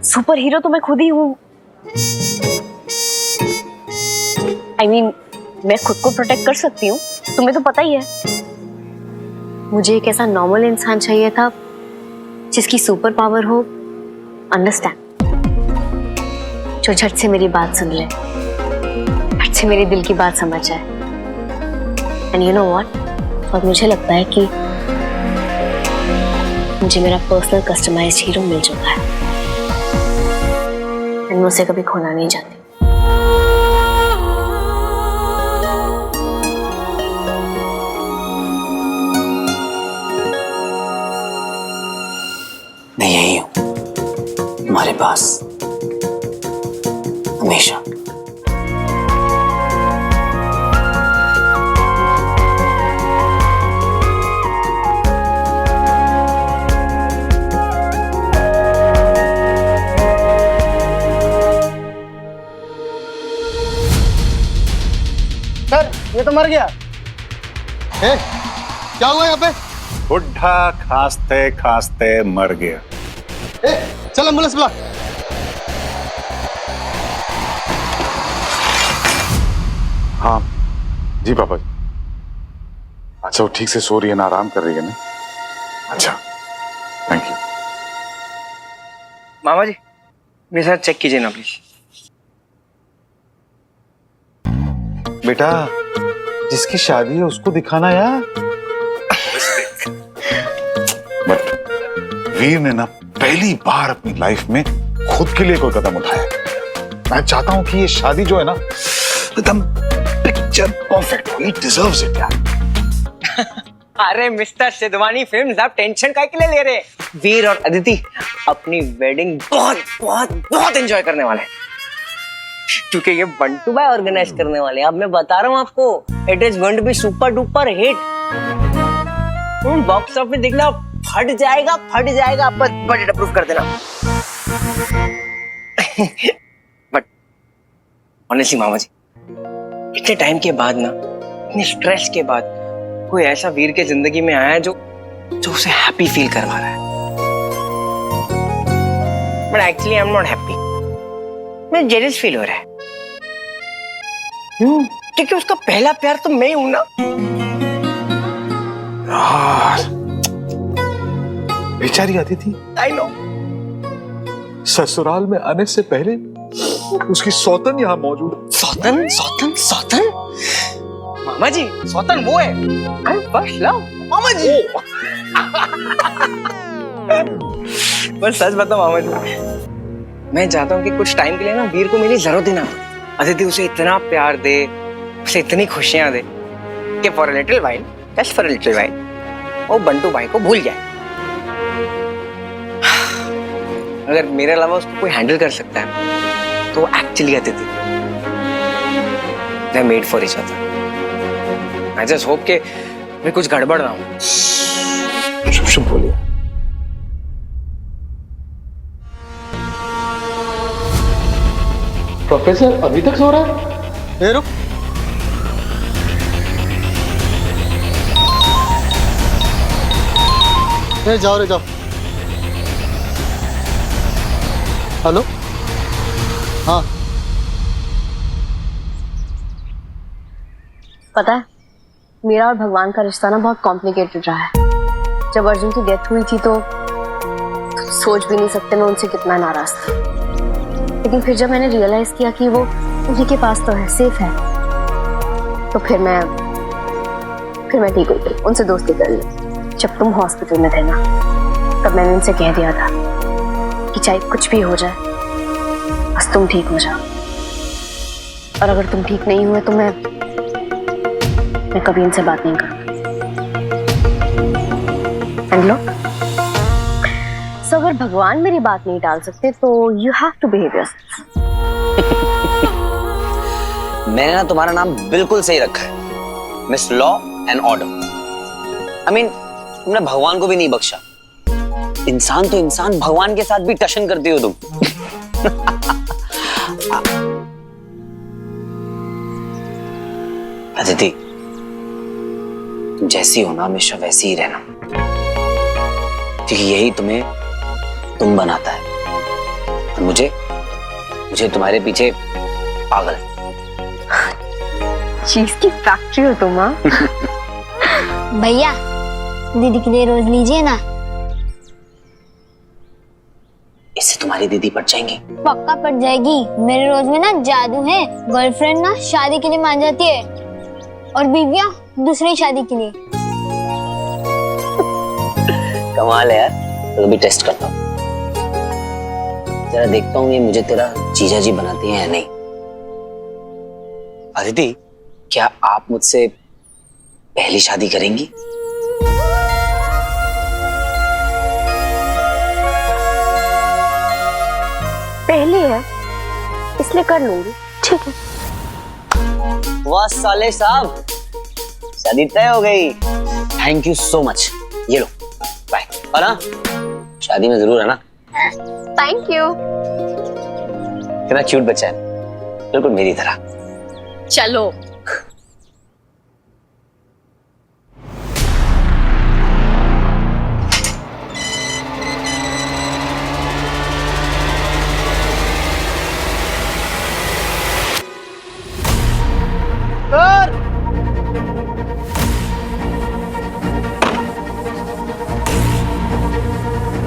सुपर हीरो तो मैं खुद ही हूँ। I mean, मैं खुद को प्रोटेक्ट कर सकती हूँ, तुम्हें तो पता ही है। मुझे एक ऐसा नॉर्मल इंसान चाहिए था जिसकी सुपर पावर हो अंडरस्टैंड, जो झट से मेरी बात सुन ले, झट से मेरे दिल की बात समझ जाए। एंड यू नो व्हाट, और मुझे लगता है कि मुझे मेरा पर्सनल कस्टमाइज्ड हीरो मिल चुका है। मैं उसे कभी खोना नहीं चाहती। मैं यही हूं तुम्हारे पास हमेशा। सर, ये तो मर गया। क्या हुआ यहाँ पे? बुढ़ा खांसते खांसते मर गया। चल एम्बुलेंस बुला। हाँ जी पापा जी। अच्छा वो ठीक से सो रही है ना, आराम कर रही है ना? अच्छा थैंक यू। मामा जी मेरे साथ चेक कीजिए ना प्लीज। बेटा जिसकी शादी है उसको दिखाना यार। बट वीर ने ना पहली बार अपनी लाइफ में खुद के लिए कोई कदम उठाया। मैं चाहता हूं कि ये शादी जो है ना एकदम पिक्चर परफेक्ट हो। ही डिजर्व्स इट यार। अरे मिस्टर सिद्धवानी फिल्म्स, आप टेंशन काहे के लिए ले रहे हैं? वीर और अदिति अपनी वेडिंग बहुत बहुत बहुत एंजॉय करने वाले हैं, क्योंकि ये बंटू भाई ऑर्गेनाइज करने वाले हैं। अब मैं बता रहा हूँ आपको, it is going to be super duper hit. Box office देखना, फट जाएगा। आप बस बजट अप्रूव कर देना। बट ऑनेस्टली मामा जी, इतने टाइम के बाद ना, इतने स्ट्रेस के बाद कोई ऐसा वीर के जिंदगी में आया है जो उसे हैप्पी फील करवा रहा है। But actually I am not happy. मैं जेलस फील हो रहा है। क्योंकि उसका पहला प्यार तो मैं हूं ना। यार बेचारी अदिति, आई नो। ससुराल में आने से पहले उसकी सौतन यहाँ मौजूद है। सौतन? मामा जी, सौतन वो है। आई फर्स्ट लव मामा जी। बस सच बताओ मामा जी, मैं चाहता हूँ कि कुछ टाइम के लिए ना वीर को मेरी जरूरत ही ना पड़े। अदिति उसे इतना प्यार दे, उसे इतनी खुशियां दे कि for a little while, just for a little while, वो बंटू भाई को भूल जाए। अगर मेरे अलावा उसको कोई हैंडल कर सकता है तो actually Aditi. They're made for each other. I just hope कि मैं कुछ गड़बड़ रहा हूँ। शुभ शुभ बोलिए। प्रोफेसर अभी तक सो रहा है? रुक, जाओ रे जाओ। हेलो, हाँ पता है, मेरा और भगवान का रिश्ता ना बहुत कॉम्प्लिकेटेड रहा है। जब अर्जुन की डेथ हुई थी तो सोच भी नहीं सकते मैं उनसे कितना नाराज था। लेकिन फिर जब मैंने रियलाइज किया कि वो उन्हीं के पास तो है, सेफ है, तो फिर मैं ठीक हो गई, उनसे दोस्ती कर ली। जब तुम हॉस्पिटल में थे ना, तब मैंने उनसे कह दिया था कि चाहे कुछ भी हो जाए, बस तुम ठीक हो जाओ। और अगर तुम ठीक नहीं हुए तो मैं कभी इनसे बात नहीं करूंगी। एंड लो, सो अगर भगवान मेरी बात नहीं टाल सकते तो you have to behave yourself. मैंने ना तुम्हारा नाम बिल्कुल सही रखा है, miss law and order. I mean, तुमने भगवान को भी नहीं बख्शा। इंसान तो इंसान, भगवान के साथ भी टशन करती हो तुम। अदिति, तुम जैसी हो ना, हमेशा वैसी ही रहना, क्योंकि यही तुम्हें तुम बनाता है। और मुझे तुम्हारे पीछे पागल। चीज की फैक्ट्री हो तुम। हाँ भैया, दीदी के लिए रोज लीजिए ना। इससे तुम्हारी दीदी पट जाएंगी। पक्का पट जाएगी। मेरे रोज में ना जादू है। गर्लफ्रेंड ना शादी के लिए मान जाती है और बीवियां दूसरी शादी के लिए। कमाल है यार। तो अभी टेस्ट करता हूँ, जरा देखता हूँ ये मुझे तेरा जीजा जी बनाती हैं या नहीं। अदिति, क्या आप मुझसे पहली शादी करेंगी? पहली है इसलिए कर लूंगी। ठीक है। वाह साले साहब, शादी तय हो गई। Thank you so much. ये लो, बाय। और हाँ, शादी में जरूर है ना। Thank you. कितना क्यूट बच्चा है, बिल्कुल मेरी तरह। चलो।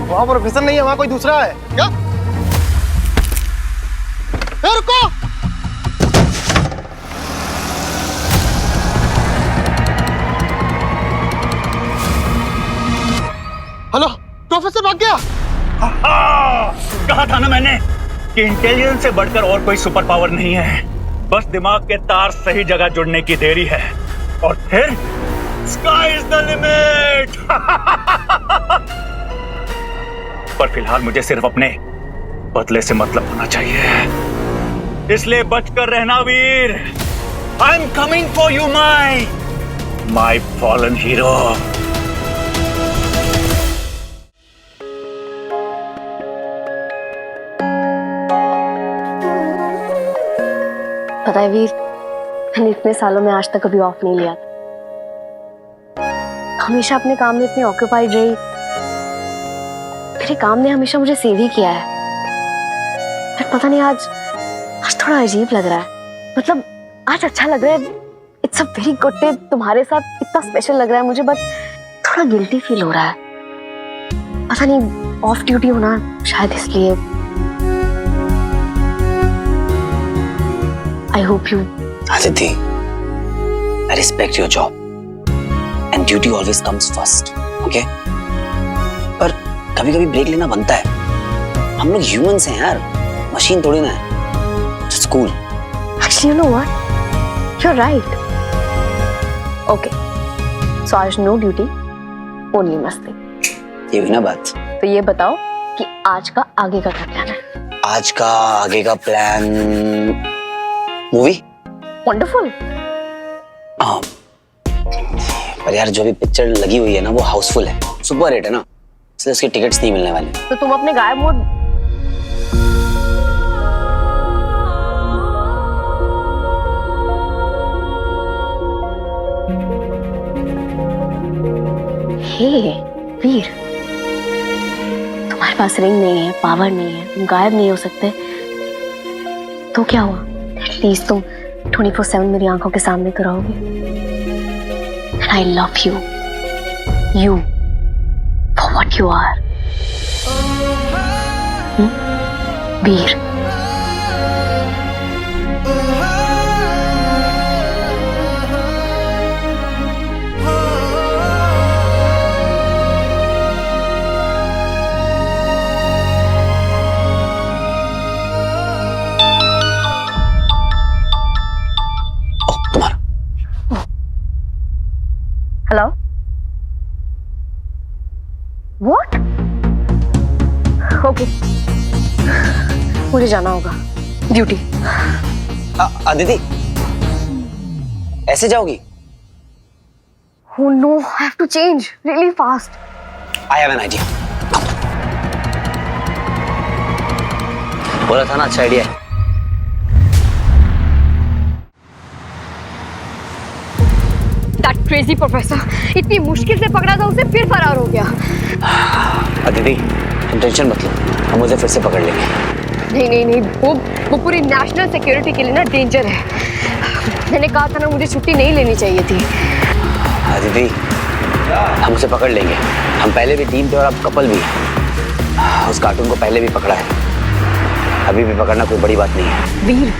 वहां प्रोफेसर नहीं है, वहां कोई दूसरा है क्या? रुको, हेलो, प्रोफेसर भाग गया। कहा था ना मैंने कि इंटेलिजेंस से बढ़कर और कोई सुपर पावर नहीं है। बस दिमाग के तार सही जगह जुड़ने की देरी है और फिर स्काई इज द लिमिट। पर फिलहाल मुझे सिर्फ अपने बदले से मतलब होना चाहिए, इसलिए बचकर रहना Veer. I am coming for you my fallen hero. पता है वीर, मैंने इतने सालों में आज तक कभी ऑफ नहीं लिया था। हमेशा अपने काम में इतनी ऑक्यूपाइड रही। मेरे काम ने हमेशा मुझे सेव ही किया है। पर पता नहीं आज थोड़ा अजीब लग रहा है। मतलब आज अच्छा लग रहा है। It's a very good day. तुम्हारे साथ इतना स्पेशल लग रहा है मुझे, बट थोड़ा गिल्टी फील हो रहा है। पता नहीं, ऑफ ड्यूटी होना शायद इसलिए। I hope you. Aditi, I respect your job, and duty always comes first. Okay? पर कभी-कभी ब्रेक लेना बनता है। हम लोग ह्यूमंस हैं यार, मशीन थोड़ी ना है। Just cool. Actually, you know what? You're right. Okay. So आज no duty, only मस्ती। ये भी ना बात। तो ये बताओ कि आज का आगे का क्या प्लान है? आज का आगे का प्लान मूवी। वंडरफुल। पर यार जो भी पिक्चर लगी हुई है ना वो हाउसफुल है, सुपर हिट है ना, इसलिए उसकी टिकट्स नहीं मिलने वाली। तो तुम अपने गायब मोड वीर, तुम्हारे पास रिंग नहीं है, पावर नहीं है, तुम गायब नहीं हो सकते, तो क्या हुआ? एटलीस्ट तुम 24/7 मेरी आंखों के सामने तो रहोगे। And I love you for what you are. Veer, hello, what? Okay, मुझे जाना होगा ड्यूटी। अदिति, ऐसे जाओगी? Oh no, I have to change really fast. I have an idea. बोला था ना, अच्छा आइडिया है। That crazy professor, इतनी मुश्किल से पकड़ा था उसे, फिर फरार हो गया। अदिति, तुम टेंशन मत लो, हम उसे फिर से पकड़ लेंगे। नहीं, वो पूरी नेशनल सिक्योरिटी के लिए ना डेंजर है। मैंने कहा था ना, मुझे छुट्टी नहीं लेनी चाहिए थी। अदिति, हम उसे पकड़ लेंगे, हम पहले भी टीम थे और अब कपल भी। उस कार्टून को पहले भी पकड़ा है, अभी भी पकड़ना कोई बड़ी बात नहीं है। वीर,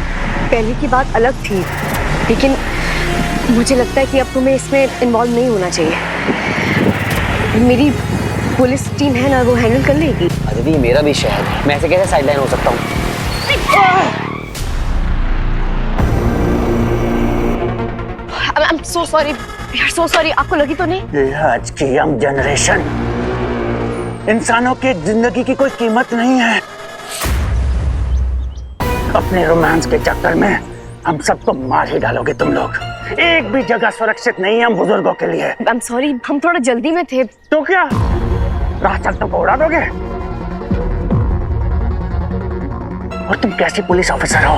पहले की बात अलग थी, लेकिन मुझे लगता है कि अब तुम्हें इसमें इन्वॉल्व नहीं होना चाहिए। मेरी पुलिस टीम है ना, वो हैंडल कर लेगी। अदिति, मेरा भी शहर है, मैं ऐसे कैसे साइडलाइन हो सकता हूँ? I'm so sorry, यार so sorry, आपको लगी तो नहीं? ये आज की यंग जनरेशन, इंसानों के जिंदगी की कोई कीमत नहीं है। अपने रोमांस के चक्कर में हम सबको मार ही डालोगे तुम लोग। एक भी जगह सुरक्षित नहीं है हम बुजुर्गों के लिए। I'm sorry, हम थोड़ा जल्दी में थे। तो क्या राह चलते को उड़ा दोगे? और तुम कैसी पुलिस ऑफिसर हो,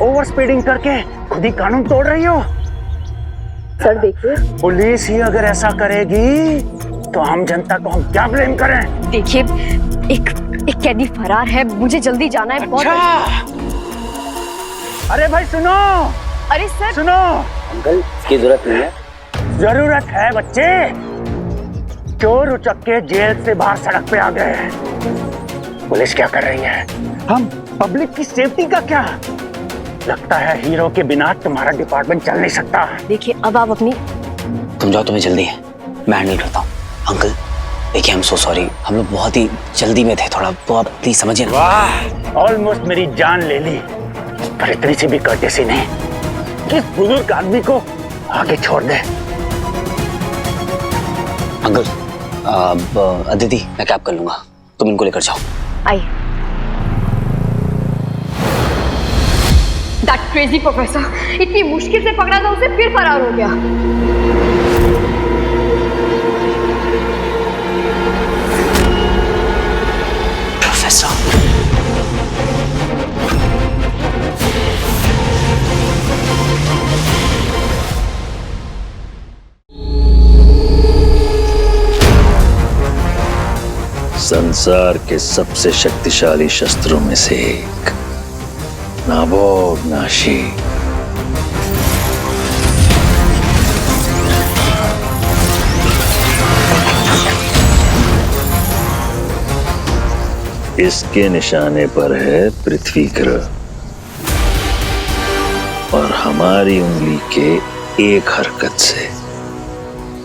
ओवर स्पीडिंग करके खुद ही कानून तोड़ रही हो? सर देखिए, पुलिस ही अगर ऐसा करेगी तो हम जनता को हम क्या ब्लेम करें? देखिए, एक कैदी फरार है, मुझे जल्दी जाना है। अच्छा, अरे भाई सुनो। अरे सर सुनो अंकल, इसकी जरूरत नहीं है। जरूरत है बच्चे, चोर उचक के जेल से बाहर सड़क पे आ गए हैं, पुलिस क्या कर रही है? हम पब्लिक की सेफ्टी का क्या? लगता है हीरो के बिना तुम्हारा डिपार्टमेंट चल नहीं सकता। देखिए, अब आप अपनी तुम जाओ, तुम्हें जल्दी है, मैं हैंडल करता हूँ। अंकल देखिए, आई एम सो सॉरी, हम लोग बहुत ही जल्दी में थे थोड़ा, तो आप प्लीज समझिए। वाह, ऑलमोस्ट मेरी जान ले ली, पर इतनी सी भी कर्टेसी नहीं, किस बुजुर्ग आदमी को आगे छोड़ दे। अंकल, अब अदिति मैं कैब कर लूंगा, तुम इनको लेकर जाओ। आइए। That crazy professor, इतनी मुश्किल से पकड़ा था उसे, फिर फरार हो गया। प्रोफेसर, संसार के सबसे शक्तिशाली शस्त्रों में से एक, नाबोग नाशी। इसके निशाने पर है पृथ्वी ग्रह, और हमारी उंगली के एक हरकत से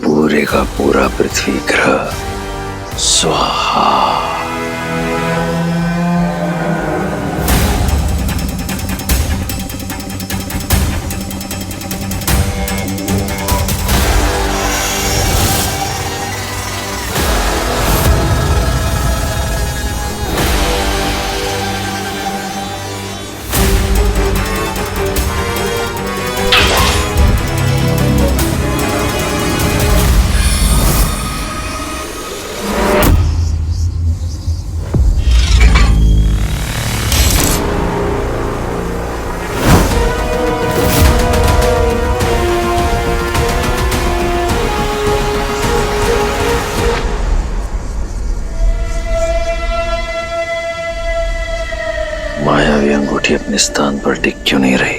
पूरे का पूरा पृथ्वी ग्रह स्वाहा। अंगूठी अपने स्थान पर टिक क्यों नहीं रही?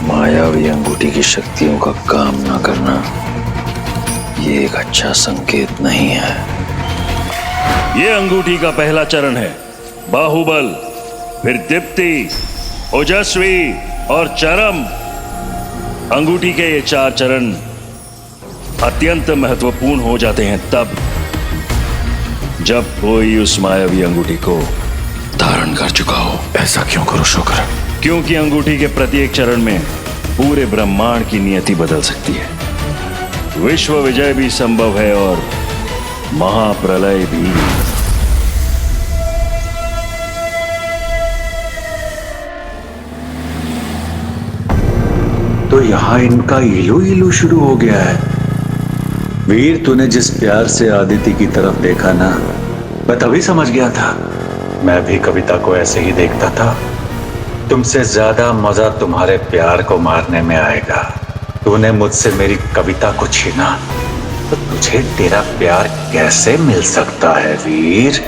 मायावी अंगूठी की शक्तियों का काम न करना ये एक अच्छा संकेत नहीं है। ये अंगूठी का पहला चरण है बाहुबल, फिर दीप्ति, ओजस्वी और चरम। अंगूठी के ये 4 चरण अत्यंत महत्वपूर्ण हो जाते हैं तब जब कोई उस मायावी अंगूठी को धारण कर चुका हो। ऐसा क्यों करो शोकर? क्योंकि अंगूठी के प्रत्येक चरण में पूरे ब्रह्मांड की नियति बदल सकती है। विश्व विजय भी संभव है और महाप्रलय भी। तो यहाँ इनका इलू इलू शुरू हो गया है। वीर, तूने जिस प्यार से आदिति की तरफ देखा ना, मैं तभी समझ गया था। मैं भी कविता को ऐसे ही देखता था। तुमसे ज्यादा मजा तुम्हारे प्यार को मारने में आएगा। तूने मुझसे मेरी कविता को छीना तो तुझे तेरा प्यार कैसे मिल सकता है वीर?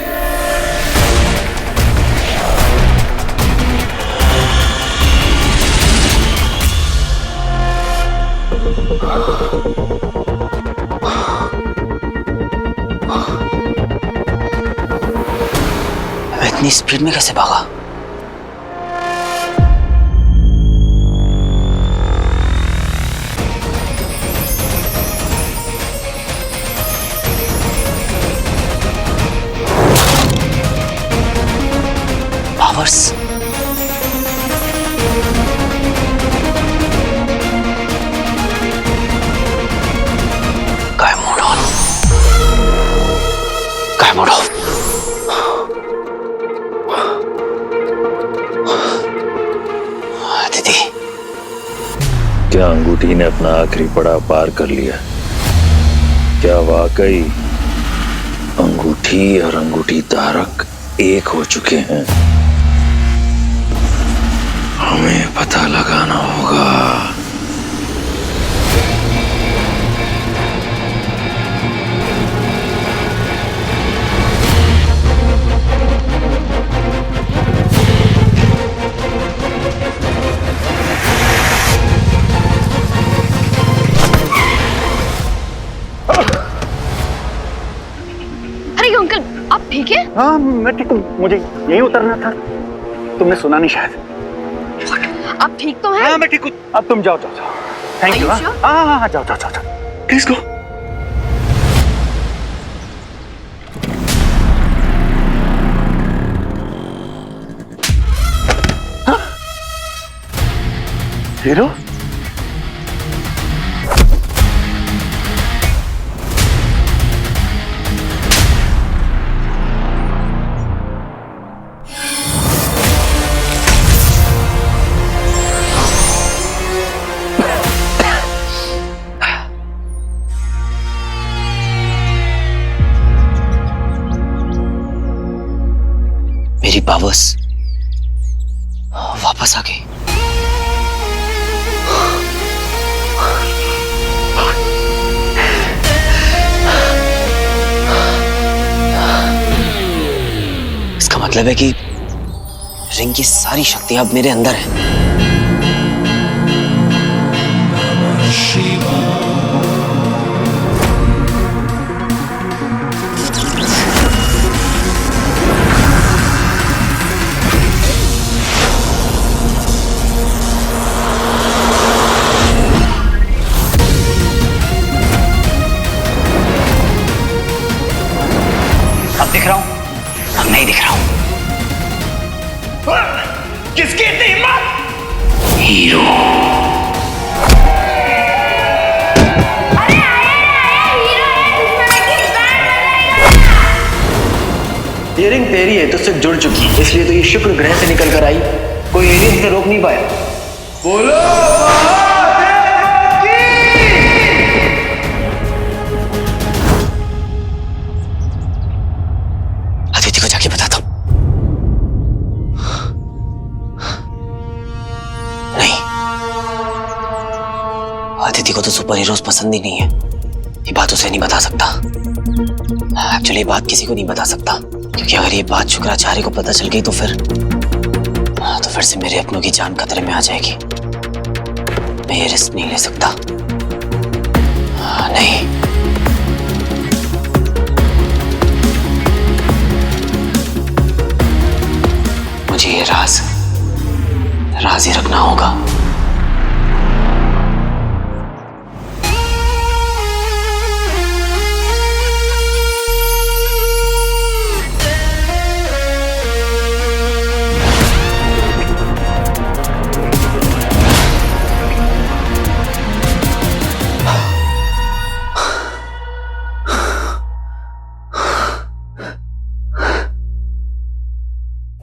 इतनी स्पीड में कैसे भागा? पावर्स काय मोड ऑन, काय मोड ऑफ। दीदी, क्या अंगूठी ने अपना आखिरी पड़ाव पार कर लिया? क्या वाकई अंगूठी और अंगूठी धारक एक हो चुके हैं? हमें पता लगाना होगा। अरे अंकल, आप ठीक है? हाँ, मैं ठीक हूँ। मुझे यहीं उतरना था। तुमने सुना नहीं शायद। आप ठीक तो हैं? हाँ, मैं ठीक हूँ। अब तुम जाओ। Thank you. हाँ, जाओ। Please go. हीरो, मेरी पावर्स वापस आ गई। इसका मतलब है कि रिंग की सारी शक्ति अब मेरे अंदर है। अब दिख रहा हूं, अब नहीं दिख रहा हूं। किसकी इतनी हिम्मत? हीरो। ये रिंग तेरी है, तुझसे जुड़ चुकी, इसलिए तो ये शुक्र ग्रह से निकल कर आई कोई एलियन से रोक नहीं पाया। बोलो अदिति को जाके बताता हूं। नहीं, अदिति को तो सुपर हीरोज पसंद ही नहीं है। ये बात उसे नहीं बता सकता। एक्चुअली ये बात किसी को नहीं बता सकता, क्योंकि अगर ये बात शुक्राचार्य को पता चल गई तो फिर से मेरे अपनों की जान खतरे में आ जाएगी। मैं ये रिस्क नहीं ले सकता। नहीं, मुझे ये राज ही रखना होगा।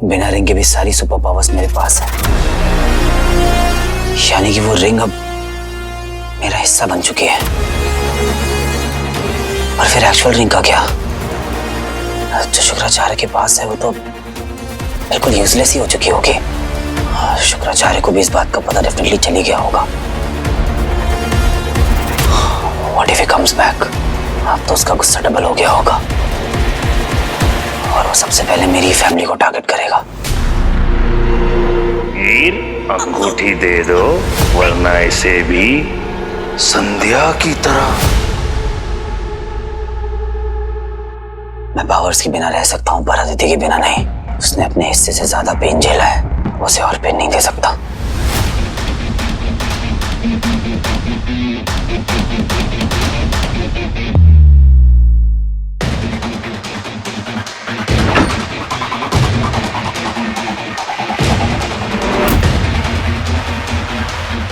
बिना रिंग के भी सारी सुपर पावर्स मेरे पास है, यानी कि वो रिंग अब मेरा हिस्सा बन चुकी है। और फिर एक्चुअल रिंग का क्या? जो शुक्राचार्य के पास है वो तो बिल्कुल यूजलेस ही हो चुकी होगी। शुक्राचार्य को भी इस बात का पता डेफिनेटली चली गया होगा। What if he comes back? अब तो उसका गुस्सा डबल हो गया होगा और वो सबसे पहले मेरी फैमिली को टारगेट करेगा। वीर, अंगूठी दे दो, वरना इसे भी संध्या की तरह। मैं पावर्स के बिना रह सकता हूं, पर अदिति के बिना नहीं। उसने अपने हिस्से से ज्यादा पेन झेला है, उसे और पेन नहीं दे सकता।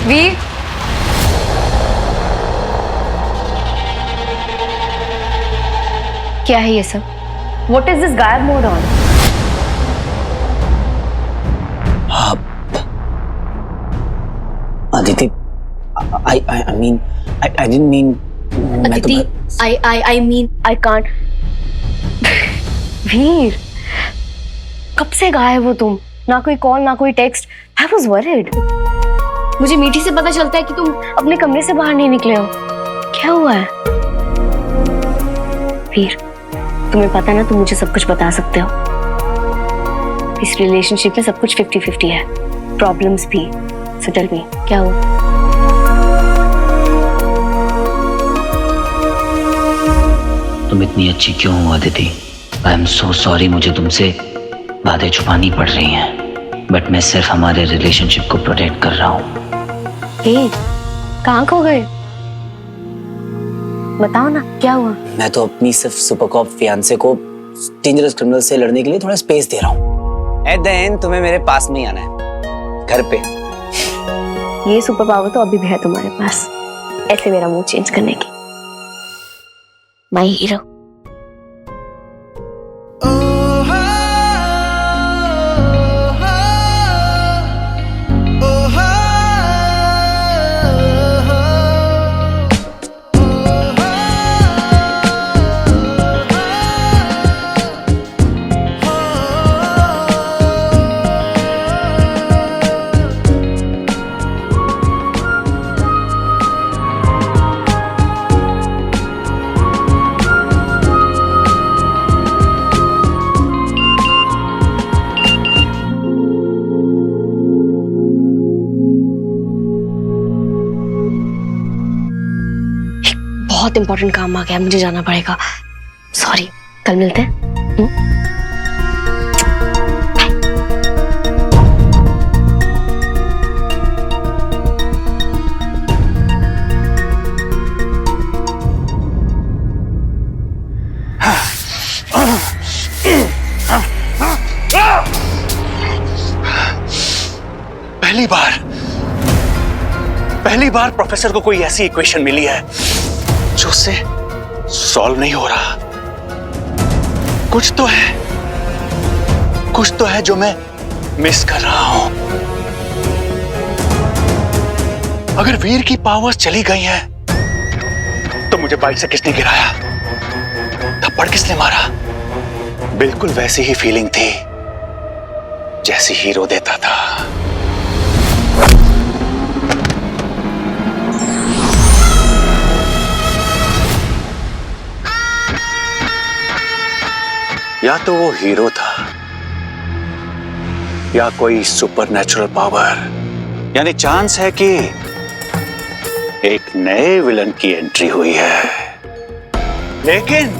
वीर, क्या है ये सब? What is this गायब mode on? Aditi, I mean, I didn't mean. Aditi, I mean, I can't. वीर, कब से गायब हो तुम? ना कोई कॉल, ना कोई टेक्स्ट। I was worried. मुझे मीठी से पता चलता है कि तुम अपने कमरे से बाहर नहीं निकले हो। क्या हुआ है? वीर, तुम्हें पता ना, तुम मुझे सब कुछ बता सकते हो। इस रिलेशनशिप में सब कुछ 50-50 है, प्रॉब्लम्स भी। So tell me, क्या हुआ? तुम इतनी अच्छी क्यों हो Aditi? I am so sorry, मुझे तुमसे बातें छुपानी पड़ रही हैं, बट मैं सिर्फ हमारे रिलेशनशिप को प्रोटेक्ट कर रहा हूँ। कहाँ खो गए? बताओ ना, क्या हुआ? मैं तो अपनी सिर्फ सुपर कॉप फियांसे को डेंजरस क्रिमिनल से लड़ने के लिए थोड़ा स्पेस दे रहा हूँ। एट द एंड तुम्हें मेरे पास में ही आना है, घर पे। ये सुपर पावर तो अभी भी है तुम्हारे पास, ऐसे मेरा मूड चेंज करने की। My hero. बहुत इंपॉर्टेंट काम आ गया, मुझे जाना पड़ेगा। सॉरी, कल मिलते हैं। पहली बार प्रोफेसर को कोई ऐसी इक्वेशन मिली है जो उससे सॉल्व नहीं हो रहा। कुछ तो है जो मैं मिस कर रहा हूं। अगर वीर की पावर्स चली गई हैं, तो मुझे बाइक से किसने गिराया, थप्पड़ किसने मारा? बिल्कुल वैसी ही फीलिंग थी जैसी हीरो देता था। या तो वो हीरो था या कोई सुपरनैचुरल पावर, यानी चांस है कि एक नए विलन की एंट्री हुई है। लेकिन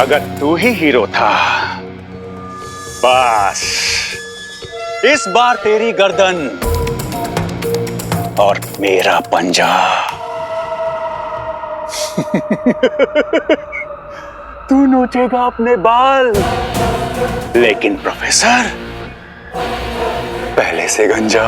अगर तू ही हीरो था, बस इस बार तेरी गर्दन और मेरा पंजा। तू नोचेगा अपने बाल, लेकिन प्रोफेसर पहले से गंजा।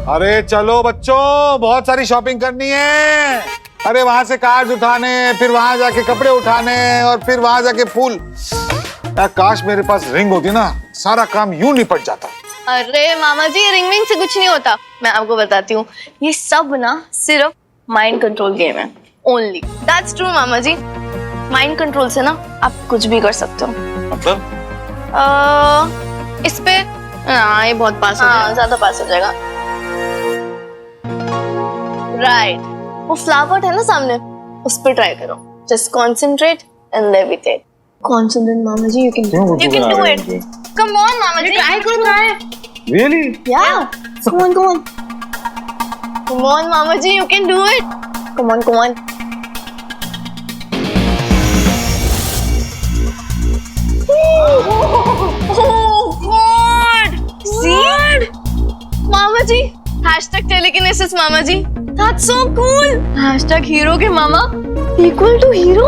अरे चलो बच्चों, बहुत सारी शॉपिंग करनी है। अरे वहां से कार्ड उठाने, फिर वहां जाके कपड़े उठाने, और फिर वहां जाके फूल। यार काश मेरे पास रिंग होती ना, सारा काम यूं निपट जाता। अरे मामा जी, रिंग विंग से कुछ नहीं होता। मैं आपको बताती हूँ, ये सब ना सिर्फ माइंड कंट्रोल गेम है। ओनली दैट्स ट्रू मामा जी। माइंड कंट्रोल से ना आप कुछ भी कर सकते हो। मतलब इस पे हाँ, ये बहुत पास हो जाएगा, ज्यादा पास हो जाएगा। राइट, वो फ्लावर है ना सामने, उस पे ट्राई करो। Just concentrate and levitate. Concentrate मामा जी, you can do it. Come on मामा जी, ट्राई करो, try. Really? Yeah, come on, come on, come on मामा जी, you can do it. Come on, come on. मामा जी, हैशटैग टेलीकिनेसिस मामा जी। That's so cool. Hashtag hero के मामा equal to hero.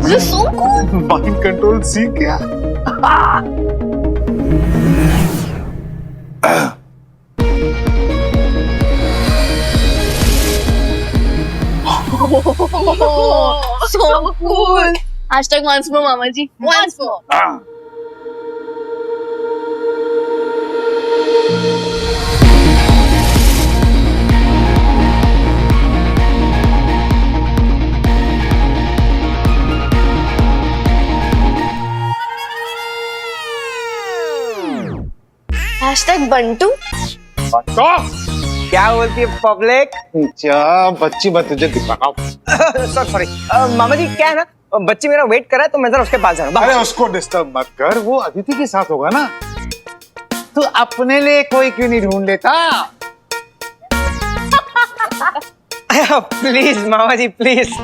This is so cool. Mind control सीख गया। So cool. Hashtag once more मामा जी, once more. हैशटैग बंटू। क्या बोलती है पब्लिक? क्या बच्ची बात तुझे दिखाओ। सॉरी मामा जी, क्या है ना, बच्ची मेरा वेट कर रहा है, तो मैं जरा उसके पास जा रहा हूं। अरे उसको डिस्टर्ब मत कर, वो अदिति के साथ होगा ना। तू अपने लिए कोई क्यों नहीं ढूंढ लेता? प्लीज मामा जी, प्लीज।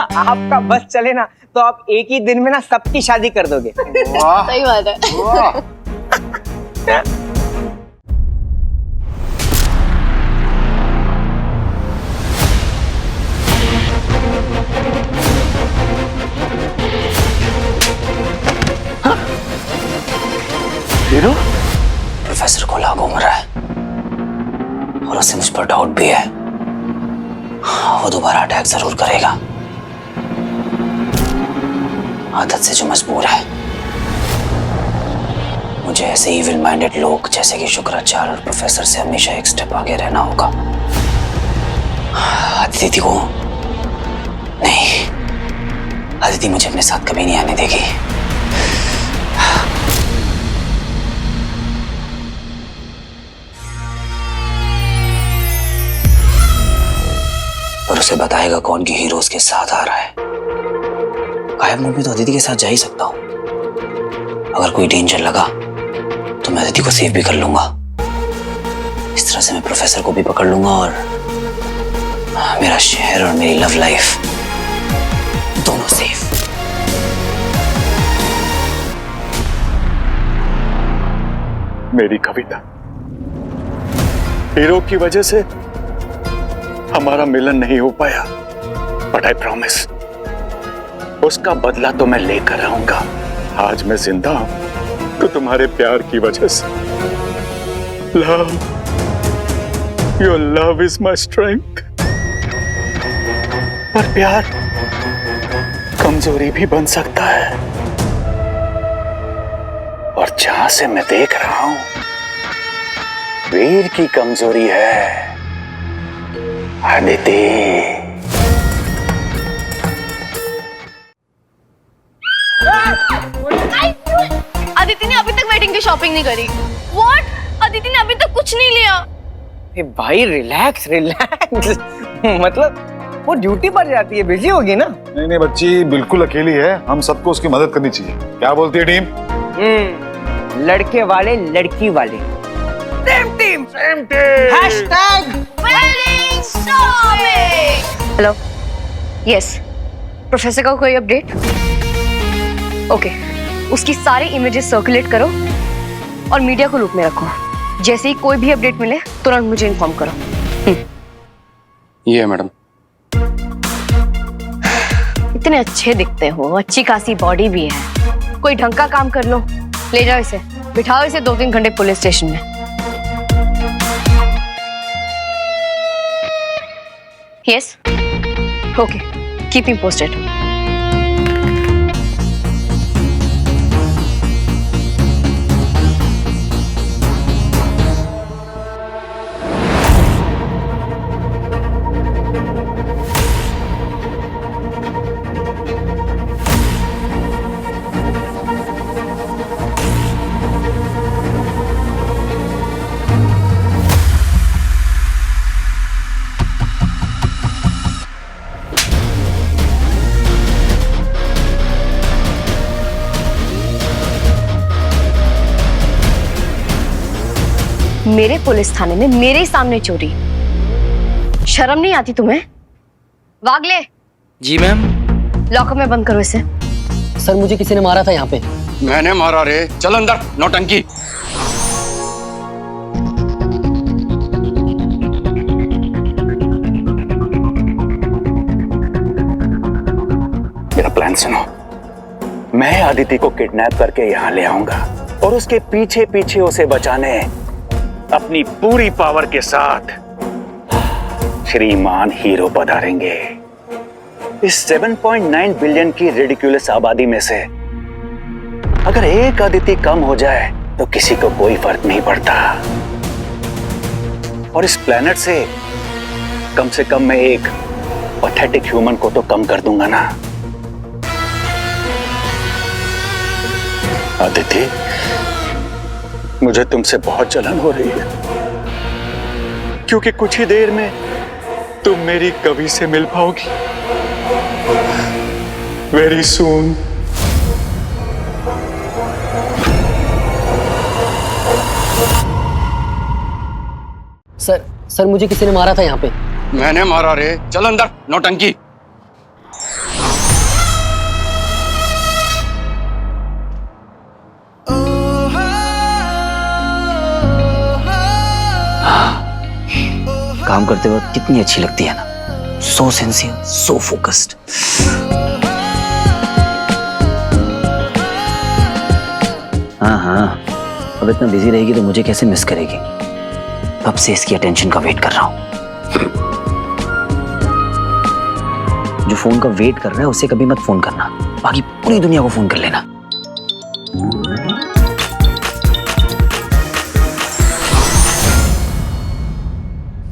आपका बस चले ना, तो आप एक ही दिन में ना सबकी शादी कर दोगे। सही बात है। वाह। हीरो? प्रोफेसर को लाग घूम रहा है और उसे मुझ पर डाउट भी है। वो दोबारा अटैक जरूर करेगा, आदत से जो मजबूर है। मुझे ऐसे इविल माइंडेड लोग जैसे कि शुक्राचार्य और प्रोफेसर से हमेशा एक स्टेप आगे रहना होगा। अदिति को नहीं, अदिति मुझे अपने साथ कभी नहीं आने देगी। और उसे बताएगा कौन की हीरो उसके साथ आ रहा है। गायब मोड में तो अदिति के साथ जा ही सकता हूं। अगर कोई डेंजर लगा तो मैं अदिति को सेव भी कर लूंगा। इस तरह से मैं प्रोफेसर को भी पकड़ लूंगा और मेरा शहर और मेरी लव लाइफ दोनों सेफ। मेरी कविता, हीरो की वजह से हमारा मिलन नहीं हो पाया, बट आई प्रॉमिस उसका बदला तो मैं लेकर आऊंगा। आज मैं जिंदा हूं तो तुम्हारे प्यार की वजह से। Love, your love is my strength. पर प्यार कमजोरी भी बन सकता है। और जहां से मैं देख रहा हूं, वीर की कमजोरी है अदिति। अदिति ने अभी तक वेडिंग की शॉपिंग नहीं करी। व्हाट? अदिति ने अभी तक कुछ नहीं लिया। भाई रिलैक्स रिलैक्स। मतलब वो ड्यूटी पर जाती है, बिजी होगी ना। नहीं नहीं, बच्ची बिल्कुल अकेली है, हम सबको उसकी मदद करनी चाहिए। क्या बोलती है टीम? लड़के वाले लड़की वाले same team. Wedding shopping. Hello, yes, professor का कोई अपडेट? ओके, उसकी सारी इमेजेस सर्कुलेट करो और मीडिया को लूप में रखो। जैसे ही कोई भी अपडेट मिले तुरंत मुझे इन्फॉर्म करो। ये है मैडम। इतने अच्छे दिखते हो, अच्छी खासी बॉडी भी है, कोई ढंग का काम कर लो। ले जाओ इसे, बिठाओ इसे 2-3 घंटे पुलिस स्टेशन में। Yes, okay, keep me posted. मेरे पुलिस थाने में मेरे ही सामने चोरी, शर्म नहीं आती तुम्हें? वागले। जी मैम। लॉकअप में बंद करो इसे। सर मुझे किसी ने मारा था यहाँ पे। मैंने मारा रे, चल अंदर नौटंकी। मेरा प्लान सुनो। मैं अदिति को किडनैप करके यहाँ ले आऊंगा और उसके पीछे पीछे उसे बचाने अपनी पूरी पावर के साथ श्रीमान हीरो पधारेंगे। इस 7.9 बिलियन की रिडिक्यूलस आबादी में से अगर एक अदिति कम हो जाए तो किसी को कोई फर्क नहीं पड़ता। और इस प्लेनेट से कम मैं एक पैथेटिक ह्यूमन को तो कम कर दूंगा ना। अदिति, मुझे तुमसे बहुत जलन हो रही है, क्योंकि कुछ ही देर में तुम मेरी कवि से मिल पाओगी। Very soon. सर मुझे किसी ने मारा था यहाँ पे। मैंने मारा रे, चल अंदर नौटंकी। काम करते वक्त कितनी अच्छी लगती है ना, सो सिंसियर, सो फोकस्ड। हाँ, अब इतना बिजी रहेगी तो मुझे कैसे मिस करेगी। कब से इसकी अटेंशन का वेट कर रहा हूं। जो फोन का वेट कर रहा है उसे कभी मत फोन करना, बाकी पूरी दुनिया को फोन कर लेना।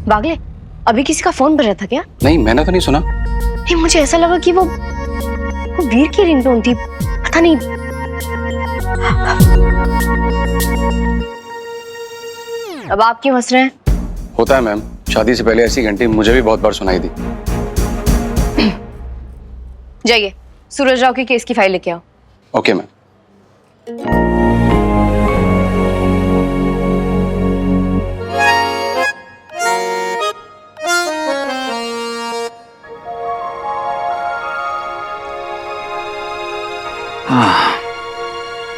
बागले, अभी किसी का फोन बज रहा था क्या? नहीं, मैंने तो नहीं सुना। नहीं, मुझे ऐसा लगा कि वो वीर की रिंगटोन थी, पता नहीं। अब आप क्यों हंस रहे हैं? होता है मैम, शादी से पहले ऐसी घंटी मुझे भी बहुत बार सुनाई दी। जाइए, सूरज राव के केस की फाइल लेके आओ। Okay ma'am.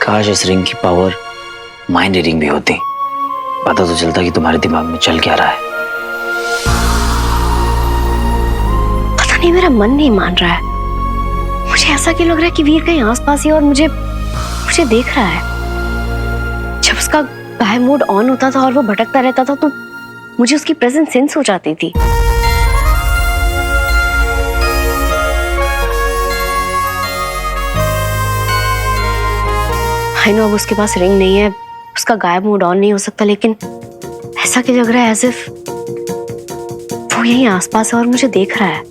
काश इस रिंग की पावर माइंड रीडिंग भी होती, पता तो चलता कि तुम्हारे दिमाग में चल क्या रहा है। पता नहीं, मेरा मन नहीं मान रहा है। मुझे ऐसा क्यों लग रहा है कि वीर कहीं आसपास ही और मुझे देख रहा है। जब उसका गायब मोड ऑन होता था और वो भटकता रहता था तो मुझे उसकी प्रेजेंस सेंस हो जाती थी। आई नो अब उसके पास रिंग नहीं है, उसका गायब मूड ऑन नहीं हो सकता, लेकिन ऐसा क्या लग रहा है एज इफ वो यहीं आसपास है और मुझे देख रहा है।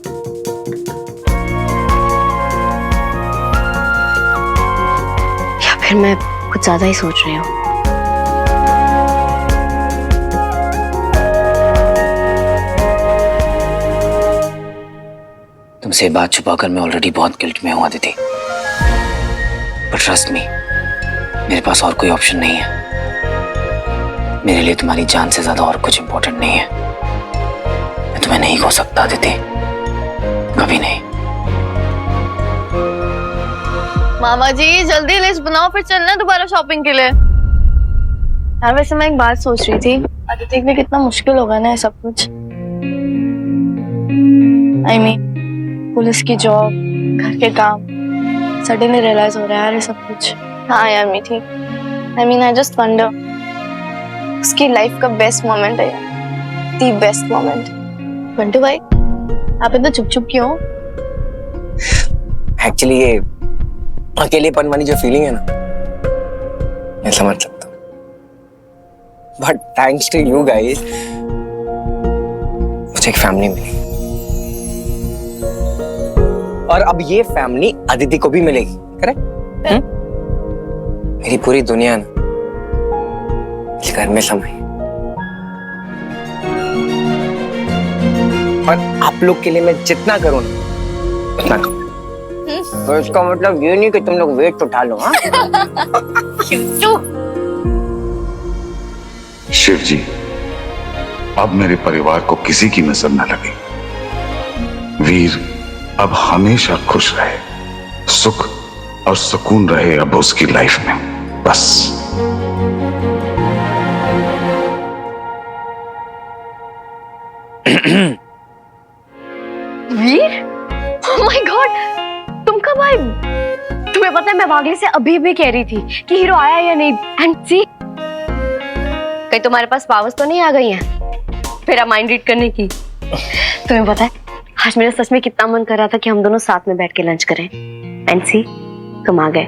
या फिर मैं कुछ ज्यादा ही सोच रही हूँ। तुमसे ये बात छुपाकर मैं ऑलरेडी बहुत गिल्ट में हूं अदिति, पर ट्रस्ट मी, मेरे पास और कोई ऑप्शन नहीं है। मेरे लिए तुम्हारी जान से ज्यादा और कुछ इंपॉर्टेंट नहीं है। मैं तुम्हें नहीं खो सकता अदिति, कभी नहीं। मामा जी जल्दी लिस्ट बनाओ, फिर चलना है दोबारा शॉपिंग के लिए। यार वैसे मैं एक बात सोच रही थी, अदिति के लिए कितना मुश्किल होगा ना ये सब कुछ। आई मीन पुलिस की जॉब, घर के काम, सडनली रियलाइज हो रहा है यार ये सब कुछ। हाँ यार मीठी, I mean I just wonder, उसकी लाइफ का बेस्ट मोमेंट है यार, दी बेस्ट मोमेंट। बंटू भाई आप इतना चुप चुप क्यों? एक्चुअली ये अकेलेपन वाली जो फीलिंग है ना, मैं समझ सकता हूँ, but thanks to you guys मुझे एक फैमिली मिली, और अब ये फैमिली अदिति को भी मिलेगी। करेक्ट? मेरी पूरी दुनिया ना इस घर में समाई, और आप लोग के लिए मैं जितना करूँ ना उतना करूँ। तो इसका मतलब ये नहीं कि तुम लोग वेट उठा लो। हाँ शिव जी, अब मेरे परिवार को किसी की नजर न लगे। वीर अब हमेशा खुश रहे, सुख और सुकून रहे अब उसकी लाइफ में, बस। वीर, ओह माय गॉड, तुम कब आए? तुम्हें पता है मैं वागले से अभी भी कह रही थी कि हीरो आया या नहीं, एंड सी कहीं तुम्हारे पास पावर्स तो नहीं आ गई हैं मेरा माइंड रीड करने की। तुम्हें पता है आज मेरा सच में कितना मन कर रहा था कि हम दोनों साथ में बैठ के लंच करें, एंड सी तुम आ गए।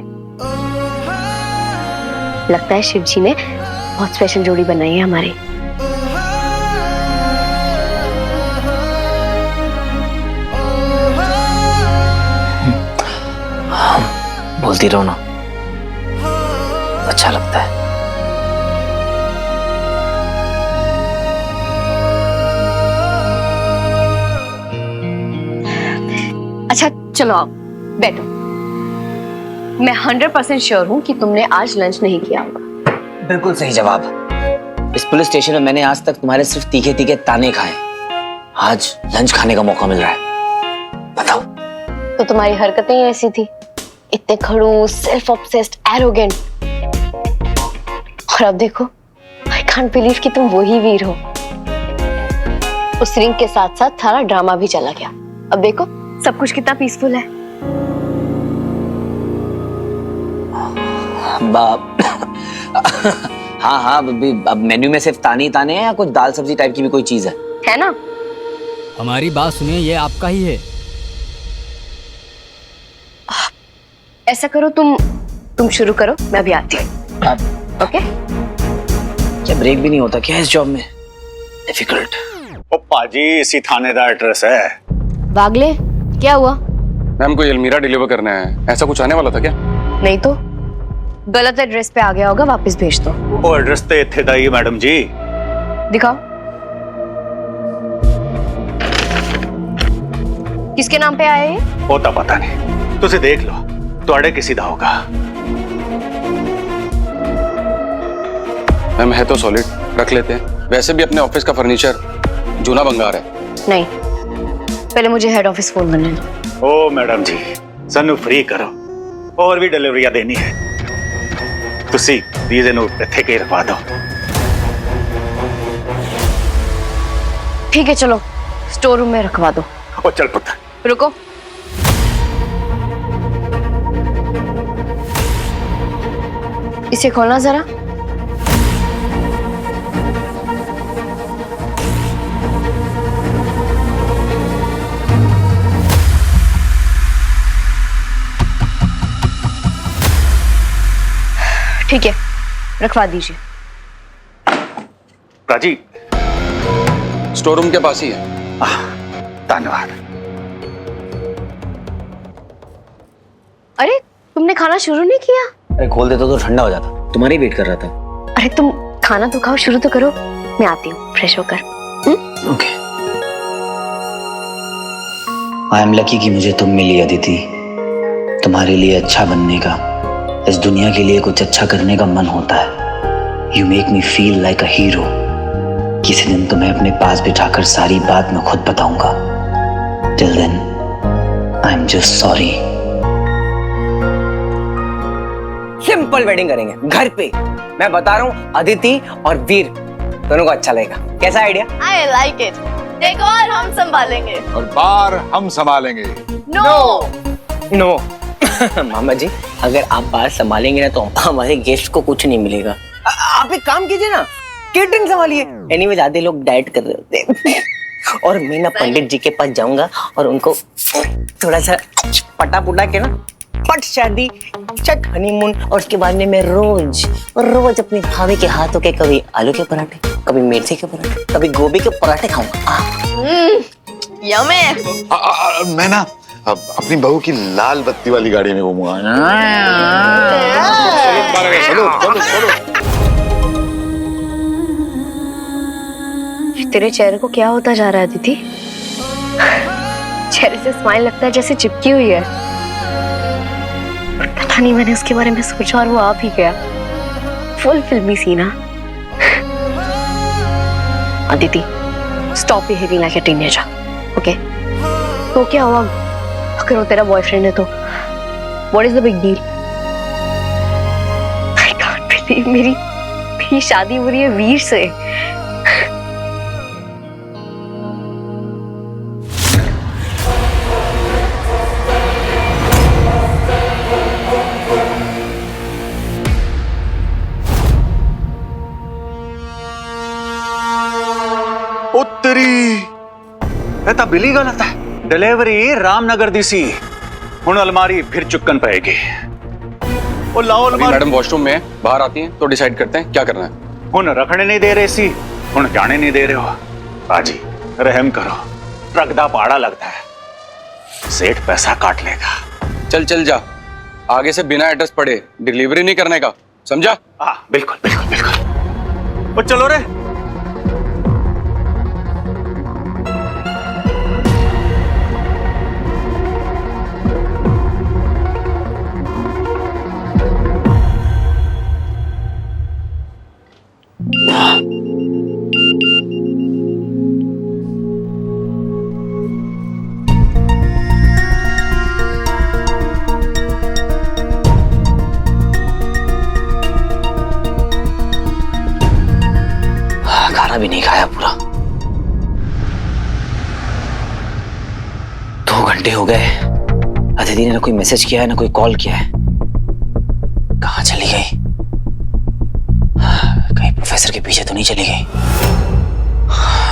लगता है शिव जी ने बहुत स्पेशल जोड़ी बनाई है हमारी। बोलती रहो ना, अच्छा लगता है। अच्छा चलो आओ बैठो। मैं 100% श्योर हूँ कि तुमने आज लंच नहीं किया होगा। बिल्कुल सही जवाब। इस पुलिस स्टेशन में मैंने आज तक तुम्हारे सिर्फ तीखे तीखे ताने खाए, आज लंच खाने का मौका मिल रहा है। बताओ। तो तुम्हारी हरकतें ही ऐसी थी, इतने खड़ूस, सेल्फ ऑब्सेस्ड, एरोगेंट, और अब देखो, आई कांट बिलीव कि तुम वही वीर हो। उस रिंग के साथ साथ सारा ड्रामा भी चला गया, अब देखो सब कुछ कितना पीसफुल है। हाँ हाँ, अब मेन्यू में सिर्फ ताने ही ताने हैं या कुछ दाल सब्जी टाइप की भी कोई चीज है ना? हमारी बात सुनिए, ये आपका ही है। ऐसा करो, तुम शुरू करो, मैं अभी आती हूँ। ओके? क्या ब्रेक भी नहीं होता क्या इस जॉब में? डिफिकल्ट। ओ पाजी, इसी थानेदार एड्रेस है। वागले, क्या हुआ? मैम कोई अलमीरा डिलीवर करना है, ऐसा कुछ आने वाला था क्या? नहीं तो गलत एड्रेस पे आ गया होगा, वापस भेज दो। ओ एड्रेस तो इत्थे दा ही मैडम जी। दिखाओ। किसके नाम पे आया ये? वो तो पता नहीं, तुझे देख लो, तुआड़े किसी दा होगा। मैम है तो सॉलिड, रख लेते हैं। वैसे भी अपने ऑफिस का फर्नीचर जूना भंगार है। नहीं, पहले मुझे हेड ऑफिस फोन करने दो। ओ मैडम जी, सानू फ्री करो, और भी डिलीवरियां देनी है। तुसी दीजे नू इत्थे के रखवा दो। ठीक है, चलो स्टोर रूम में रखवा दो। ओ चल पुत्र। रुको, इसे खोलना जरा। ठीक है, रखवा दीजिए। प्राची, स्टोर रूम के पास ही है। धन्यवाद। अरे तुमने खाना शुरू नहीं किया? अरे खोल देता तो ठंडा हो जाता, तुम्हारी वेट कर रहा था। अरे तुम खाना तो खाओ, शुरू तो करो। मैं आती हूँ फ्रेश होकर। ओके। आई एम लकी कि मुझे तुम मिली अदिति। तुम्हारे लिए अच्छा बनने का, इस दुनिया के लिए कुछ अच्छा करने का मन होता है। You make me feel like a hero. किसी दिन तुम्हें अपने पास बिठाकर सारी बात मैं खुद बताऊंगा। Till then I am just sorry. Simple wedding करेंगे घर पे। मैं बता रहा हूँ, अदिति और वीर दोनों को अच्छा लगेगा। कैसा आइडिया? I like it. देखो और हम संभालेंगे। और बार हम संभालेंगे। नो मामा जी, अगर आप बात संभालेंगे ना तो हमारे गेस्ट को कुछ नहीं मिलेगा। आप एक काम कीजिए ना, केटरिंग संभालिए। एनीवेज आधे लोग डाइट कर रहे होते हैं और मैं ना पंडित जी के पास जाऊंगा और उनको थोड़ा सा पटा पुटा के ना पट शादी, चट हनीमून, और उसके बाद में मैं रोज अपनी भाभी के हाथों के कभी आलू के पराठे, कभी मेथी के पराठे, कभी गोभी के पराठे खाऊंगा। यम्मी। मैं ना अपनी बहू की लाल बत्ती वाली गाड़ी में घूमूंगा। तेरे चेहरे को क्या होता जा रहा है दीदी? चेहरे से स्माइल लगता है जैसे चिपकी हुई है। पता नहीं, मैंने उसके बारे में सोचा और वो आप ही गया। फुल फिल्मी सीना। Aditi, stop behaving like a teenager, okay? तो क्या हुआ अगर वो तेरा बॉयफ्रेंड है तो? What is the big deal? I can't believe मेरी शादी हो रही है वीर से। उत्तरी एता बिली गलत है। डिलीवरी रामनगर दी सी, हुण अलमारी फिर चुक्कन पाएगी। ओ लाओ अलमारी। मैडम वॉशरूम में बाहर आती हैं तो डिसाइड करते हैं क्या करना है। हुण रखने नहीं दे रहे सी, हुण जाने नहीं दे रहे हो। बाजी रहम करो, ट्रक दा पाड़ा लगता है, सेठ पैसा काट लेगा। चल चल जा, आगे से बिना एड्रेस पढ़े डिलीवरी नहीं करने का, समझा? हाँ बिल्कुल बिल्कुल बिल्कुल। ओ चलो रे। खाना भी नहीं खाया पूरा। 2 घंटे हो गए, अदिति ने ना कोई मैसेज किया है ना कोई कॉल किया है। कहाँ चली गई? कहीं प्रोफेसर के पीछे तो नहीं चली गई?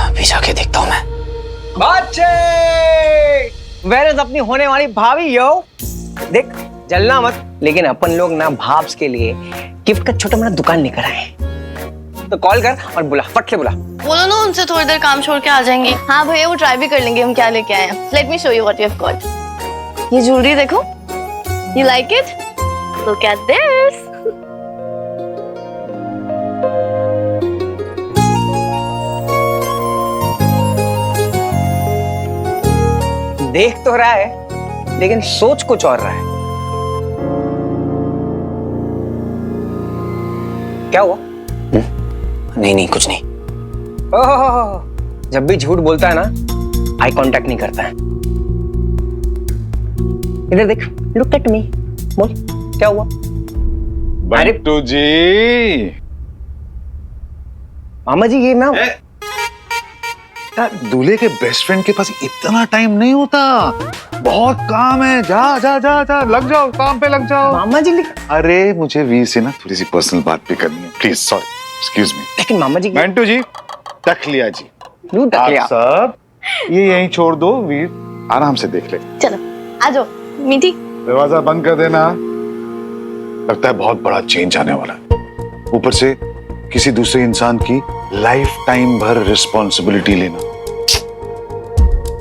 अभी जाके देखता हूं मैं। बच्चे, वेयर इज अपनी होने वाली भाभी? यो देख, जलना मत, लेकिन अपन लोग ना भाब्स के लिए गिफ्ट का छोटा मोटा दुकान लेकर आए, तो कॉल कर और बुला, फट से बुला। बोलो ना उनसे थोड़ी देर काम छोड़ के आ जाएंगे। हाँ भैया, वो ट्राई भी कर लेंगे हम क्या लेके आए हैं। Let me show you what you have got. ये ज्वेलरी देखो, you like it? Look at this. देख तो रहा है लेकिन सोच कुछ और रहा है। क्या हुआ? नहीं नहीं कुछ नहीं। ओह, जब भी झूठ बोलता है ना, आई कांटेक्ट नहीं करता है। इधर देख, लुक एट मी, बोल क्या हुआ? बंटू जी। मामा जी, ये ना दूल्हे के बेस्ट फ्रेंड के पास इतना टाइम नहीं होता, बहुत काम है। जा जा जा जा, लग जाओ काम पे, लग जाओ। मामा जी अरे मुझे वीर से ना थोड़ी सी पर्सनल बात भी करनी है, प्लीज। Sorry, excuse me. लेकिन मामा जी, बंटू जी, तखलिया जी, तखलिया सब ये यहीं छोड़ दो, वीर आराम से देख ले। चलो आ जाओ। मीठी, दरवाजा बंद कर देना, लगता है बहुत बड़ा चेंज आने वाला है। ऊपर से किसी दूसरे इंसान की लाइफ टाइम भर रिस्पॉन्सिबिलिटी लेना,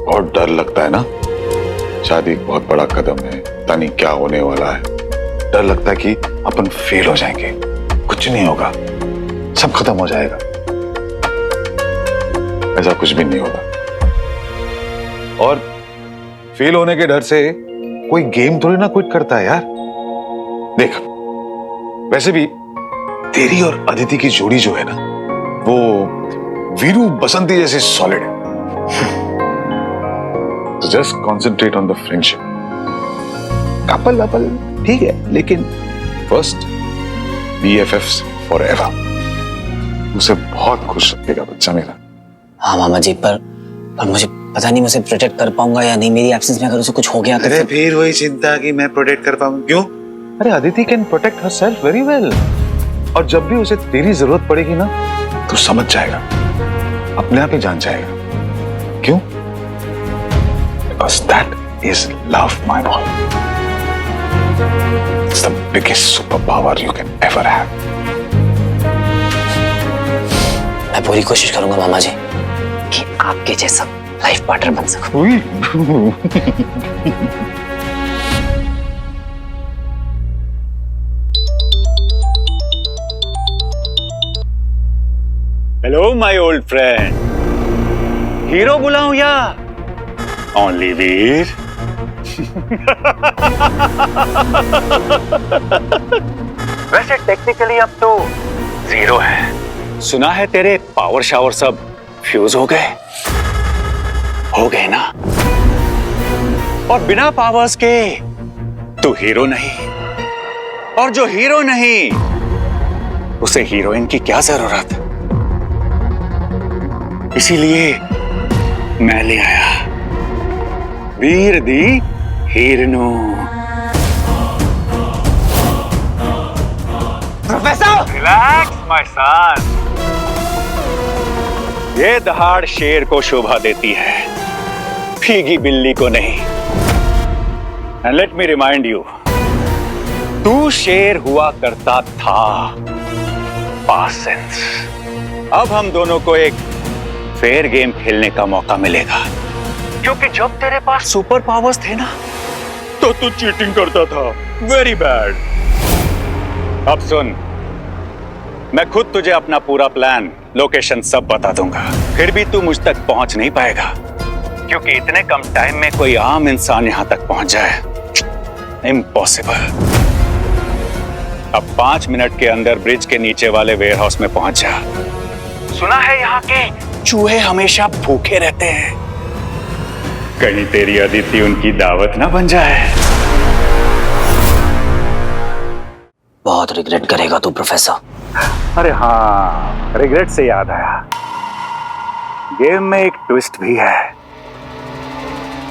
बहुत डर लगता है ना। शादी एक बहुत बड़ा कदम है, पता नहीं क्या होने वाला है। डर लगता है कि अपन फेल हो जाएंगे, कुछ नहीं होगा, सब खत्म हो जाएगा। ऐसा कुछ भी नहीं होगा। और फेल होने के डर से कोई गेम थोड़ी ना क्विट करता है यार। देख, वैसे भी तेरी और अदिति की जोड़ी जो है ना, वो वीरू बसंती जैसे सॉलिड है। तो just concentrate on the friendship. Couple वपल ठीक है, लेकिन फर्स्ट BFFs फॉरएवर। उसे बहुत खुश रखेगा बच्चा मेरा। हाँ मामा जी, पर मुझे पता नहीं मैं उसे प्रोटेक्ट कर पाऊंगा या नहीं। मेरी एब्सेंस में अगर उसे कुछ हो गया तो अरे फिर वही चिंता कि मैं प्रोटेक्ट कर पाऊंगा। क्यों? अरे Aditi can protect herself very well. और जब भी उसे तेरी जरूरत पड़ेगी ना, तो समझ जाएगा, अपने आप ही जान जाएगा। क्यों? Because that is love, my boy. It's the biggest superpower you can ever have. मैं पूरी कोशिश करूंगा मामा जी कि आपके जैसा लाइफ पार्टनर बन सकूं। Hello my old friend. Hero बुलाऊं या ओनली वीर? वैसे टेक्निकली अब तो जीरो है। सुना है तेरे पावर शावर सब फ्यूज हो गए ना। और बिना पावर्स के तू हीरो नहीं, और जो हीरो नहीं उसे हीरोइन की क्या जरूरत। इसीलिए मैं ले आया वीर दी हीरनू। Professor relax my son. ये दहाड़ शेर को शोभा देती है, भीगी बिल्ली को नहीं। And let me remind you, तू शेर हुआ करता था पास्ट सेंस। अब हम दोनों को एक फेयर गेम खेलने का मौका मिलेगा, क्योंकि जब तेरे पास सुपर पावर्स थे ना, तो तू चीटिंग करता था। Very bad. अब सुन, मैं खुद तुझे अपना पूरा प्लान, लोकेशन सब बता दूंगा, फिर भी तू मुझ तक पहुंच नहीं पाएगा, क्योंकि इतने कम टाइम में कोई आम इंसान यहां तक पहुंच जाए, इम्पॉसिबल। अब 5 मिनट के अंदर ब्रिज के नीचे वाले वेयरहाउस में पहुंच जा। सुना है यहाँ के चूहे हमेशा भूखे रहते हैं, कहीं तेरी अदिति उनकी दावत ना बन जाए। बहुत रिग्रेट करेगा तू प्रोफेसर। अरे हाँ, रिग्रेट से याद आया, गेम में एक ट्विस्ट भी है।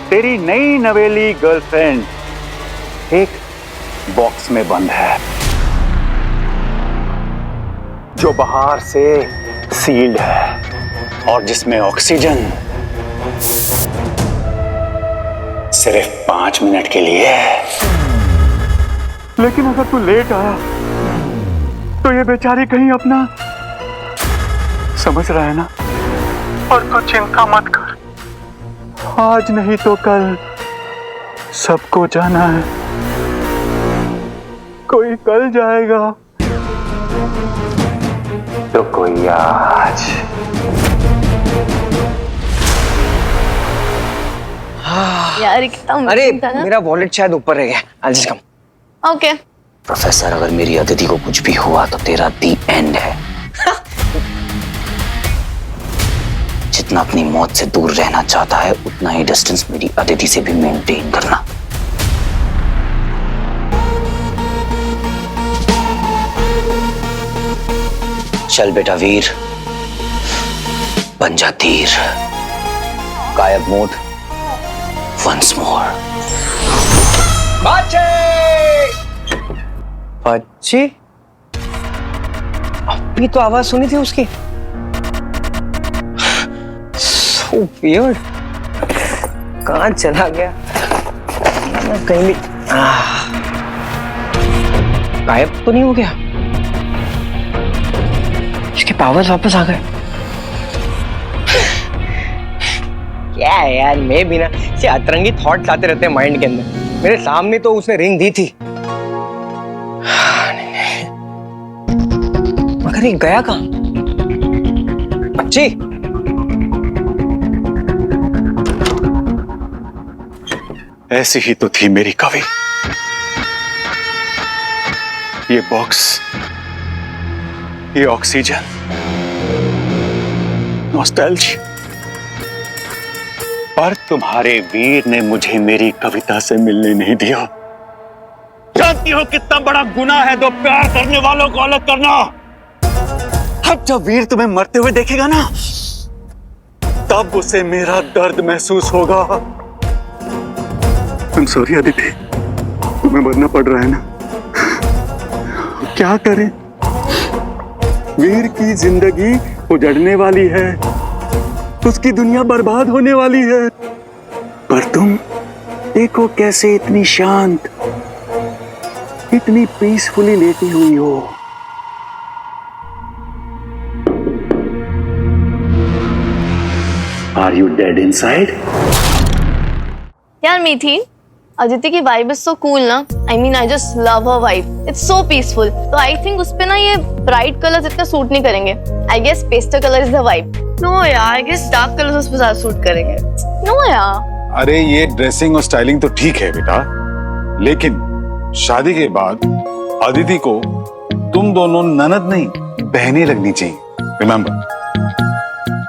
तेरी नई नवेली गर्लफ्रेंड एक बॉक्स में बंद है, जो बाहर से सील्ड है और जिसमें ऑक्सीजन सिर्फ 5 मिनट के लिए है। लेकिन अगर तू लेट आया तो ये बेचारी कहीं अपना, समझ रहा है ना। और तू चिंता मत कर, आज नहीं तो कल सबको जाना है। कोई कल जाएगा तो कोई आज। यार कितना अरे मेरा वॉलेट शायद ऊपर रह गया। I'll just come. Okay professor, अगर मेरी अदिति को कुछ भी हुआ तो तेरा दी एंड है। जितना अपनी मौत से दूर रहना चाहता है, उतना ही डिस्टेंस मेरी अदिति से भी मेंटेन करना। चल बेटा वीर, बन जा तीर। गायब मोड वंस मोर। बच्चे, अभी तो आवाज सुनी थी उसकी। So weird. कहाँ चला गया? कहीं भी गायब तो नहीं हो गया? पावर्स वापस आ गए। क्या है यार, मैं भी ना से अतरंगी थॉट्स आते रहते हैं माइंड के अंदर। मेरे सामने तो उसने रिंग दी थी, मगर ये गया कहाँ? बच्ची ऐसी ही तो थी मेरी कवि। ये बॉक्स, ये ऑक्सीजन, नॉस्टैल्जिया। पर तुम्हारे वीर ने मुझे मेरी कविता से मिलने नहीं दिया। जानती हो कितना बड़ा गुनाह है दो प्यार करने वालों को अलग करना। अब जब वीर तुम्हें मरते हुए देखेगा ना, तब उसे मेरा दर्द महसूस होगा। I'm sorry अदिति, तुम्हें मरना पड़ रहा है ना। क्या करें, वीर की जिंदगी उजड़ने वाली है, उसकी दुनिया बर्बाद होने वाली है। पर तुम देखो कैसे इतनी शांत, इतनी पीसफुली लेटी हुई हो। Are you dead inside? यार मीठी, अदिति की वाइब इज सो कूल ना। I mean I just love her vibe, it's so peaceful. तो आई थिंक उस पे ना ये ब्राइट कलर्स इतना सूट नहीं करेंगे। I guess pastel colour is the vibe. No यार, आई गेस डार्क कलर्स उस पे ज्यादा सूट करेंगे। नो यार। अरे ये ड्रेसिंग और स्टाइलिंग तो ठीक है बेटा, लेकिन शादी के बाद अदिति को तुम दोनों ननद नहीं बहनें लगनी चाहिए। रिमेम्बर।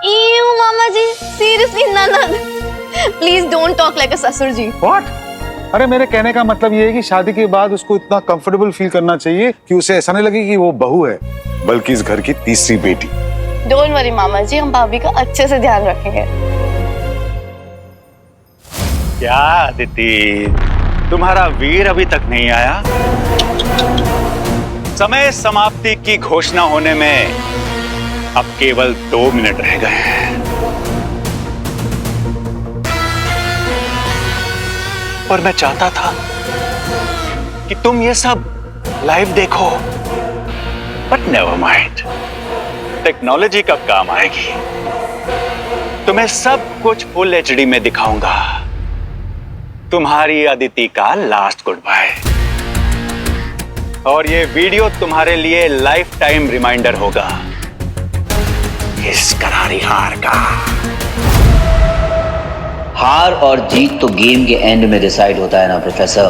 Ew, मामा जी, सीरियसली ननद? प्लीज डोंट टॉक लाइक अ ससुर जी। व्हाट? अरे मेरे कहने का मतलब ये है कि शादी के बाद उसको इतना कंफर्टेबल फील करना चाहिए कि उसे ऐसा नहीं लगे कि वो बहू है, बल्कि इस घर की तीसरी बेटी। डोंट वरी मामा जी, हम भाभी का अच्छे से ध्यान रखेंगे। क्या अदिति, तुम्हारा वीर अभी तक नहीं आया? समय समाप्ति की घोषणा होने में अब केवल 2 मिनट रह गए हैं। और मैं चाहता था कि तुम ये सब लाइव देखो, बट नेवर माइंड, टेक्नोलॉजी कब काम आएगी। तुम्हें सब कुछ फुल एचडी में दिखाऊंगा। तुम्हारी अदिति का लास्ट गुड बाय। और ये वीडियो तुम्हारे लिए लाइफ टाइम रिमाइंडर होगा इस करारी हार का। हार और जीत तो गेम के एंड में डिसाइड होता है ना प्रोफेसर।